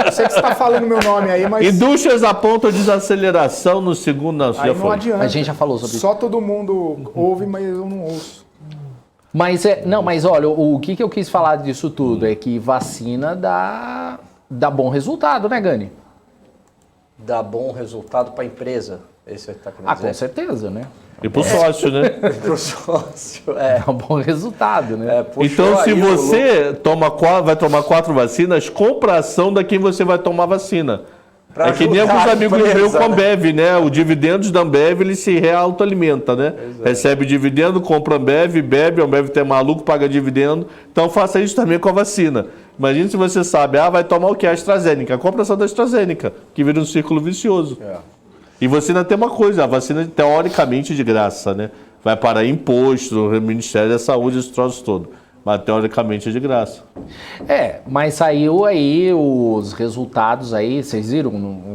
Eu sei que você tá falando meu nome aí, mas Indústrias apontam desaceleração no segundo... Não, aí já não foi. adianta. A gente já falou sobre isso. Só todo mundo ouve, mas eu não ouço. Mas olha, o que eu quis falar disso tudo é que vacina dá bom resultado, né, Gani? Dá bom resultado para a empresa. Esse que tá querendo Com dizer. certeza, né? E pro sócio, né? Pro sócio, Dá um bom resultado, né? puxou Então, se aí o você vai tomar 4 vacinas, compra a ação da quem você vai tomar vacina. Pra É que nem ajudar alguns a amigos empresa, meus com a né? Ambev, né? O dividendos da Ambev, ele se reautoalimenta, né? Recebe dividendo, compra Ambev, bebe, a Ambev tem maluco, paga dividendo. Então, faça isso também com a vacina. Imagina se você sabe, vai tomar o quê? A AstraZeneca. Compra essa da AstraZeneca, que vira um círculo vicioso. E você ainda tem uma coisa, a vacina teoricamente de graça, né? Vai parar imposto, o Ministério da Saúde, esse troço todo. Mas teoricamente é de graça. Mas saiu aí os resultados aí, vocês viram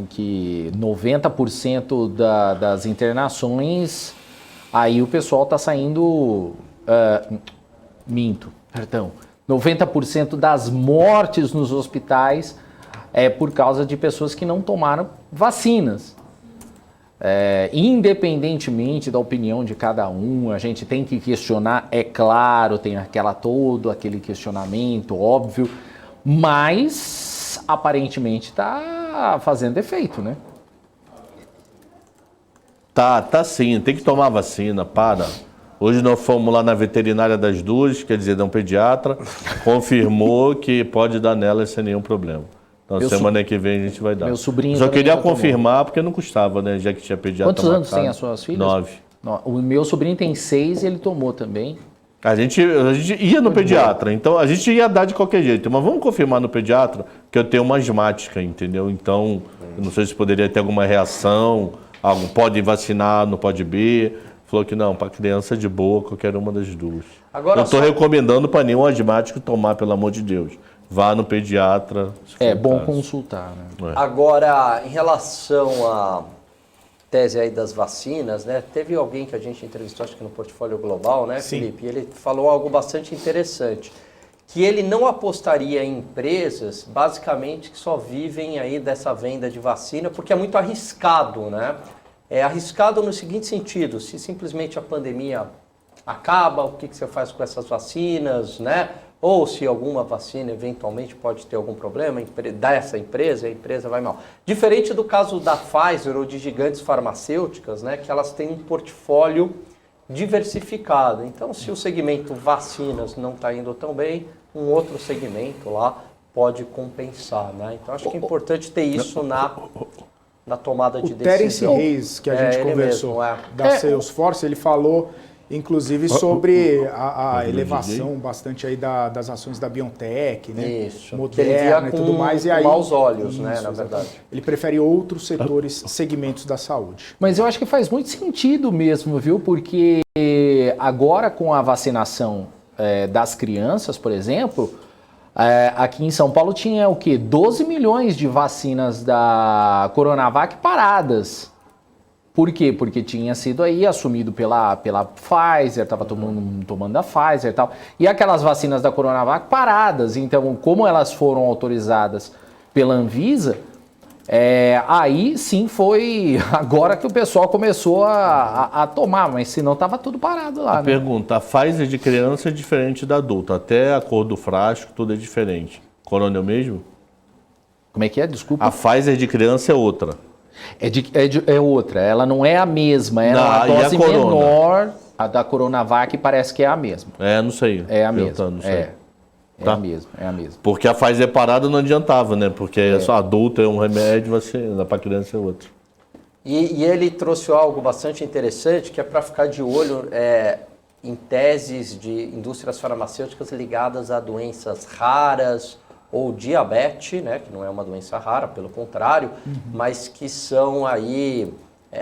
que 90% das internações, aí o pessoal tá saindo, 90% das mortes nos hospitais é por causa de pessoas que não tomaram vacinas. Independentemente da opinião de cada um, a gente tem que questionar, é claro, tem aquele questionamento óbvio, mas aparentemente está fazendo efeito, né? Tá sim, tem que tomar vacina, para. Hoje nós fomos lá na veterinária das duas, quer dizer, de um pediatra, confirmou que pode dar nela sem nenhum problema. Então, semana que vem a gente vai dar. Meu sobrinho Só também queria já tomou. confirmar, porque não custava, né? Já que tinha pediatra. Quantos anos marcado. tem as suas filhas? 9. O meu sobrinho tem 6 e ele tomou também. A gente ia no pediatra, então a gente ia dar de qualquer jeito. Mas vamos confirmar no pediatra que eu tenho uma asmática, entendeu? Então, eu não sei se poderia ter alguma reação, pode vacinar, não pode beber. Falou que não, para criança de boa, qualquer uma das duas. Agora não estou só- recomendando para nenhum asmático tomar, pelo amor de Deus. Vá no pediatra. se for É o bom caso. consultar, né? Agora, em relação à tese aí das vacinas, né? Teve alguém que a gente entrevistou, acho que no Portfólio Global, né, Sim. Felipe? E ele falou algo bastante interessante, que ele não apostaria em empresas, basicamente, que só vivem aí dessa venda de vacina, porque é muito arriscado, né? É arriscado no seguinte sentido, se simplesmente a pandemia acaba, o que você faz com essas vacinas, né? Ou se alguma vacina eventualmente pode ter algum problema dessa empresa, a empresa vai mal. Diferente do caso da Pfizer ou de gigantes farmacêuticas, né, que elas têm um portfólio diversificado. Então, se o segmento vacinas não está indo tão bem, um outro segmento lá pode compensar, né? Então, acho que é importante ter isso na tomada de O Terence decisão. Reis, que a gente ele conversou, mesmo, da Salesforce, ele falou, inclusive, sobre a elevação bastante aí das ações da BioNTech, né? Isso. Moderna Que ele via e tudo com- mais. E com aí, maus olhos, né, na exatamente. verdade. Ele prefere outros setores, segmentos da saúde. Mas eu acho que faz muito sentido mesmo, viu? Porque agora com a vacinação das crianças, por exemplo, aqui em São Paulo tinha o quê? 12 milhões de vacinas da Coronavac paradas. Por quê? Porque tinha sido aí assumido pela Pfizer, estava todo mundo tomando a Pfizer e tal. E aquelas vacinas da Coronavac paradas. Então, como elas foram autorizadas pela Anvisa, aí sim foi agora que o pessoal começou a tomar, mas senão estava tudo parado lá. Pergunta, a Pfizer de criança é diferente da adulta, até a cor do frasco, tudo é diferente. Corona é o mesmo? Como é que é? Desculpa. A Pfizer de criança é outra. É outra, ela não é a mesma, ela é uma dose menor. A da Coronavac parece que é a mesma. Não sei. É a mesma. Não sei. A mesma, é a mesma. Porque a Pfizer parada não adiantava, né? Porque é só adulto, é um remédio, para criança é outro. E ele trouxe algo bastante interessante, que é para ficar de olho em teses de indústrias farmacêuticas ligadas a doenças raras ou diabetes, né? Que não é uma doença rara, pelo contrário, mas que são aí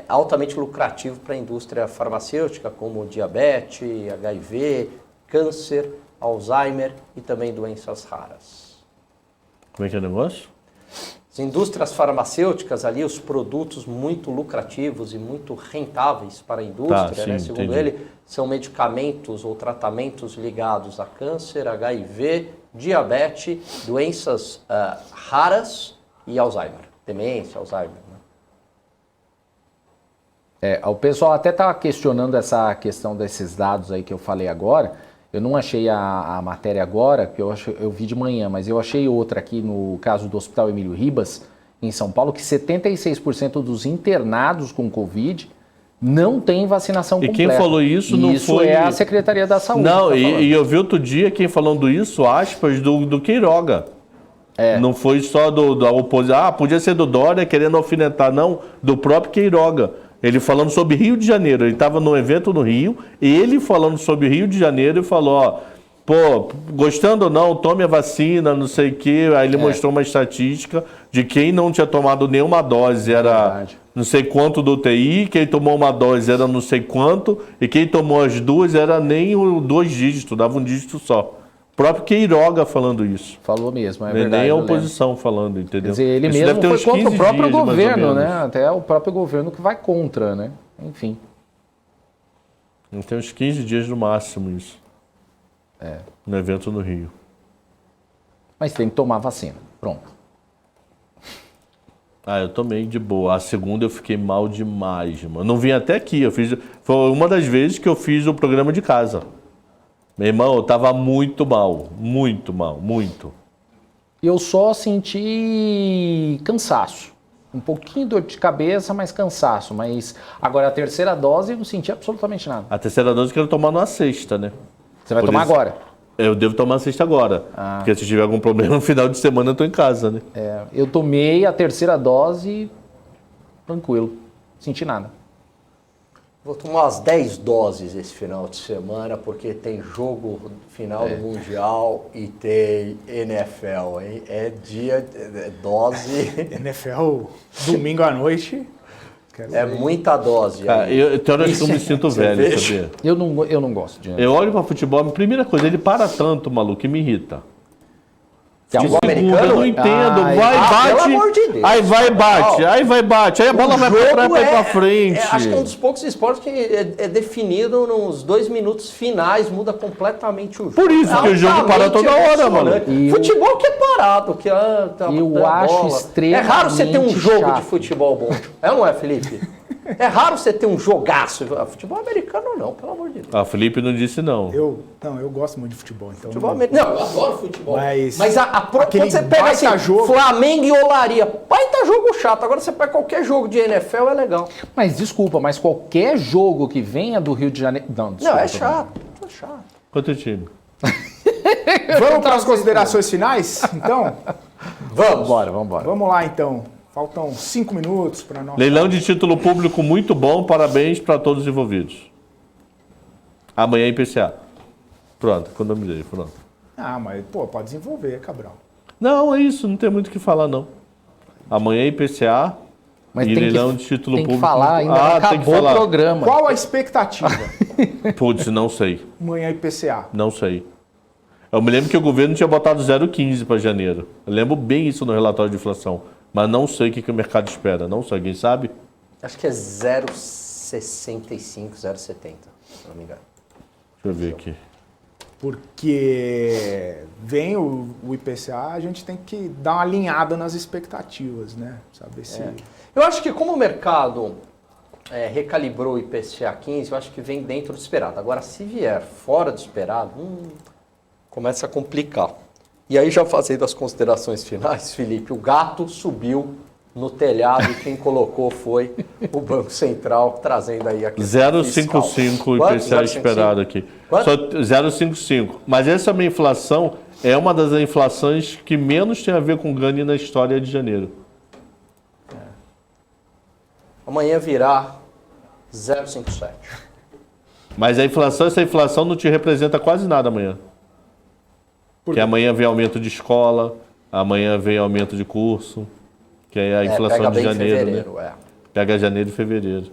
altamente lucrativos para a indústria farmacêutica, como diabetes, HIV, câncer, Alzheimer e também doenças raras. Como é que é o negócio? As indústrias farmacêuticas ali, os produtos muito lucrativos e muito rentáveis para a indústria, sim, né? Segundo entendi. ele, são medicamentos ou tratamentos ligados a câncer, HIV, diabetes, doenças raras e Alzheimer, demência, Alzheimer. Né? O pessoal até está questionando essa questão desses dados aí que eu falei agora. Eu não achei a matéria agora, que eu vi de manhã, mas eu achei outra aqui no caso do Hospital Emílio Ribas, em São Paulo, que 76% dos internados com Covid não tem vacinação completa. E quem falou isso não isso foi... é a Secretaria da Saúde. Não, e eu vi outro dia quem falando isso, aspas, do Queiroga. Não foi só da oposição. Podia ser do Dória querendo alfinetar, não, do próprio Queiroga. Ele falando sobre Rio de Janeiro, ele estava num evento no Rio, ele falando sobre Rio de Janeiro e falou, gostando ou não, tome a vacina, não sei o quê. Aí ele mostrou uma estatística de quem não tinha tomado nenhuma dose era não sei quanto do UTI, quem tomou uma dose era não sei quanto, e quem tomou as duas era nem 2 dígitos, dava um dígito só. O próprio Queiroga falando isso. Falou mesmo, é Nem verdade. Nem a oposição falando, entendeu? Quer dizer, ele isso mesmo foi contra o próprio dias, governo, né? Até o próprio governo que vai contra, né? Enfim. Tem uns 15 dias no máximo isso. No evento no Rio. Mas tem que tomar vacina. Pronto. Eu tomei de boa. A segunda eu fiquei mal demais, mano. Não vim até aqui. Foi uma das vezes que eu fiz o programa de casa. Meu irmão, eu tava muito mal. Muito mal. Muito. Eu só senti cansaço. Um pouquinho de dor de cabeça, mas cansaço. Mas agora a terceira dose eu não senti absolutamente nada. A terceira dose eu quero tomar na sexta, né? Você vai tomar agora? Eu devo tomar na sexta agora. Porque se tiver algum problema no final de semana eu tô em casa, né? Eu tomei a terceira dose tranquilo. Não senti nada. Vou tomar umas 10 doses esse final de semana, porque tem jogo final do Mundial e tem NFL, hein? É dia, dose. NFL, domingo à noite. Muita dose. Cara, tem horas que eu me sinto velho, sabia? Eu não gosto de... Eu olho pra futebol, a primeira coisa, ele para tanto, maluco, que me irrita. Futebol americano? Eu não entendo. Ai, Bate. pelo amor de Deus. Aí vai, bate. Aí vai, bate. Aí a bola vai pra trás, vai pra frente. Acho que é um dos poucos esportes que é definido nos 2 minutos finais, muda completamente o jogo. Por isso que o jogo para toda hora, mano. Futebol que é parado, que eu acho extremamente É raro você ter um jogo chato. de futebol bom. Não é, Felipe? É raro você ter um jogaço. Futebol americano não, pelo amor de Deus. Felipe não disse não. Eu gosto muito de futebol, então. Não, eu adoro futebol. Mas quando você pega assim, jogo... Flamengo e Olaria, baita jogo chato. Agora você pega qualquer jogo de NFL, é legal. Mas desculpa, mas qualquer jogo que venha do Rio de Janeiro... Não, desculpa. Não, é chato. É chato. Quanto time? Vamos para as considerações finais, então? Vamos. Vambora. Vamos lá, então. Faltam 5 minutos para nós. Leilão de título público muito bom, parabéns para todos os envolvidos. Amanhã é IPCA. Pronto, economizei, pronto. Mas, pode desenvolver, Cabral. Não, é isso, não tem muito o que falar, não. Amanhã é IPCA Mas e tem leilão de título tem público. que falar, ainda não tem que acabou falar. o programa. Qual a expectativa? Putz, não sei, Amanhã IPCA. não sei. Eu me lembro que o governo tinha botado 0,15 para janeiro. Eu lembro bem isso no relatório de inflação. Mas não sei o que o mercado espera. Não sei, alguém sabe? Acho que é 0,65, 0,70, se não me engano. Deixa eu ver aqui. Porque vem o IPCA, a gente tem que dar uma alinhada nas expectativas, né? Saber se... Eu acho que como o mercado recalibrou o IPCA 15, eu acho que vem dentro do esperado. Agora, se vier fora do esperado, começa a complicar. E aí, já fazendo as considerações finais, Felipe, o gato subiu no telhado e quem colocou foi o Banco Central, trazendo aí a questão 0,55 o IPCA esperado aqui. Quanto? Só 0,55. Mas essa minha inflação é uma das inflações que menos tem a ver com ganho na história de janeiro. Amanhã virá 0,57. Mas essa inflação não te representa quase nada amanhã. Porque amanhã vem aumento de escola, amanhã vem aumento de curso, que é a inflação de janeiro, né? Pega janeiro e fevereiro.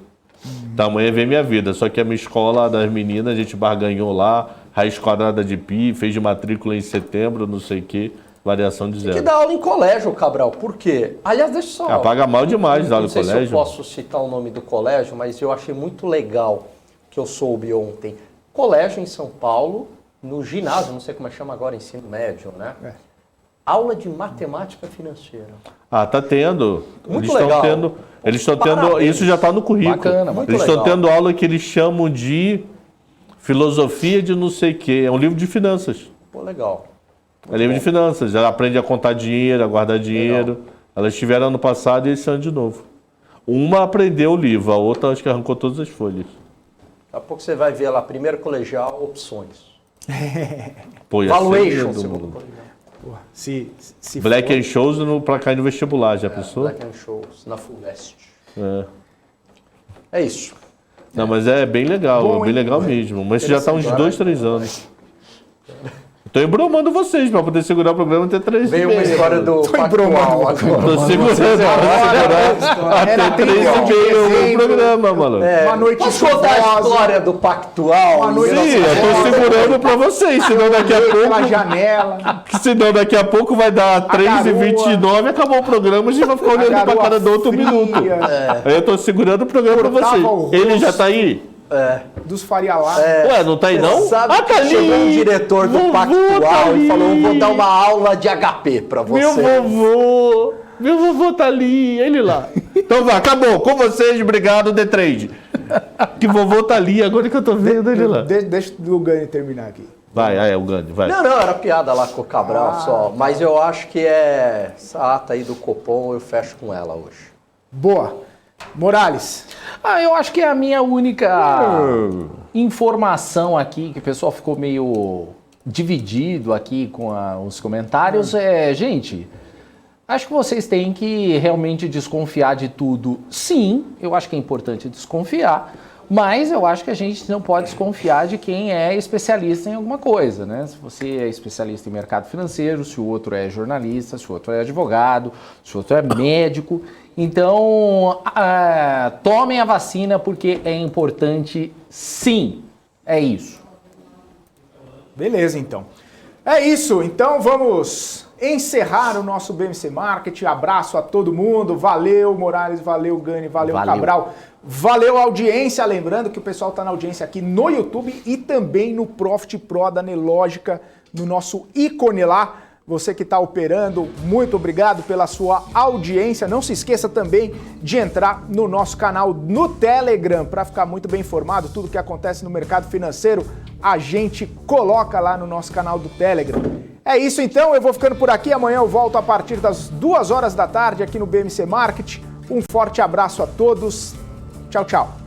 Então amanhã vem minha vida, só que a minha escola das meninas, a gente barganhou lá, raiz quadrada de pi, fez de matrícula em setembro, não sei o quê, variação de zero. Tem que dar aula em colégio, Cabral, por quê? Aliás, deixa eu só... paga mal demais dar aula em colégio. Não sei se eu posso citar o nome do colégio, mas eu achei muito legal que eu soube ontem. Colégio em São Paulo, no ginásio, não sei como é que chama agora, ensino médio, né? Aula de matemática financeira. Tá tendo. Muito legal. Eles estão tendo, isso já está no currículo. Bacana, eles estão tendo aula que eles chamam de filosofia de não sei o quê. É um livro de finanças. Pô, legal. É livro de finanças. Ela aprende a contar dinheiro, a guardar dinheiro. Legal. Elas estiveram ano passado e esse ano de novo. Uma aprendeu o livro, a outra acho que arrancou todas as folhas. Daqui a pouco você vai ver lá, primeiro colegial, opções. Pô, Valuation, segundo colegial. Se Black and Shows para cair no vestibular, já pensou? Black and Shows, na Fulvestre. É isso. Não, mas é bem legal, Bom, bem legal mesmo. Mas isso já está uns 2, 3 anos. Estou embromando vocês para poder segurar o programa até 3 Veio uma história do Pactual agora. Estou segurando até 3 e meio o programa, mano. Uma noite Posso contar a história do Pactual? Uma noite Sim, eu estou segurando para vocês, senão daqui a pela pouco... janela. Senão daqui a pouco vai dar 3h29, acabou o programa, a gente vai ficar olhando pra cara do outro minuto. Aí eu tô segurando o programa pra vocês. Ele já tá aí? Dos Faria Lima. Ué, não tá aí não? Sabe que tá ali. chegou um diretor do Vovô Pactual tá e falou, ali. vou dar uma aula de HP pra você. Meu vovô tá ali, ele lá. Então vai, acabou. Com vocês, obrigado, The Trade. Que vovô tá ali, agora que eu tô vendo ele lá. Deixa o Gani terminar aqui. Vai, o Gandhi, vai. Não, era piada lá com o Cabral só. Mas eu acho que essa ata aí do Copom, eu fecho com ela hoje. Boa. Morales. Eu acho que é a minha única informação aqui, que o pessoal ficou meio dividido aqui com os comentários, gente, acho que vocês têm que realmente desconfiar de tudo. Sim, eu acho que é importante desconfiar, mas eu acho que a gente não pode desconfiar de quem é especialista em alguma coisa, né? Se você é especialista em mercado financeiro, se o outro é jornalista, se o outro é advogado, se o outro é médico. Então, tomem a vacina porque é importante, sim. É isso. Beleza, então. É isso. Então, vamos encerrar o nosso BMC Market. Abraço a todo mundo. Valeu, Morales. Valeu, Gani. Valeu, Cabral. Valeu, audiência. Lembrando que o pessoal está na audiência aqui no YouTube e também no Profit Pro da Nelogica, no nosso ícone lá. Você que está operando, muito obrigado pela sua audiência. Não se esqueça também de entrar no nosso canal no Telegram para ficar muito bem informado. Tudo que acontece no mercado financeiro, a gente coloca lá no nosso canal do Telegram. É isso então, eu vou ficando por aqui. Amanhã eu volto a partir das 2 horas da tarde aqui no BMC Market. Um forte abraço a todos. Tchau, tchau.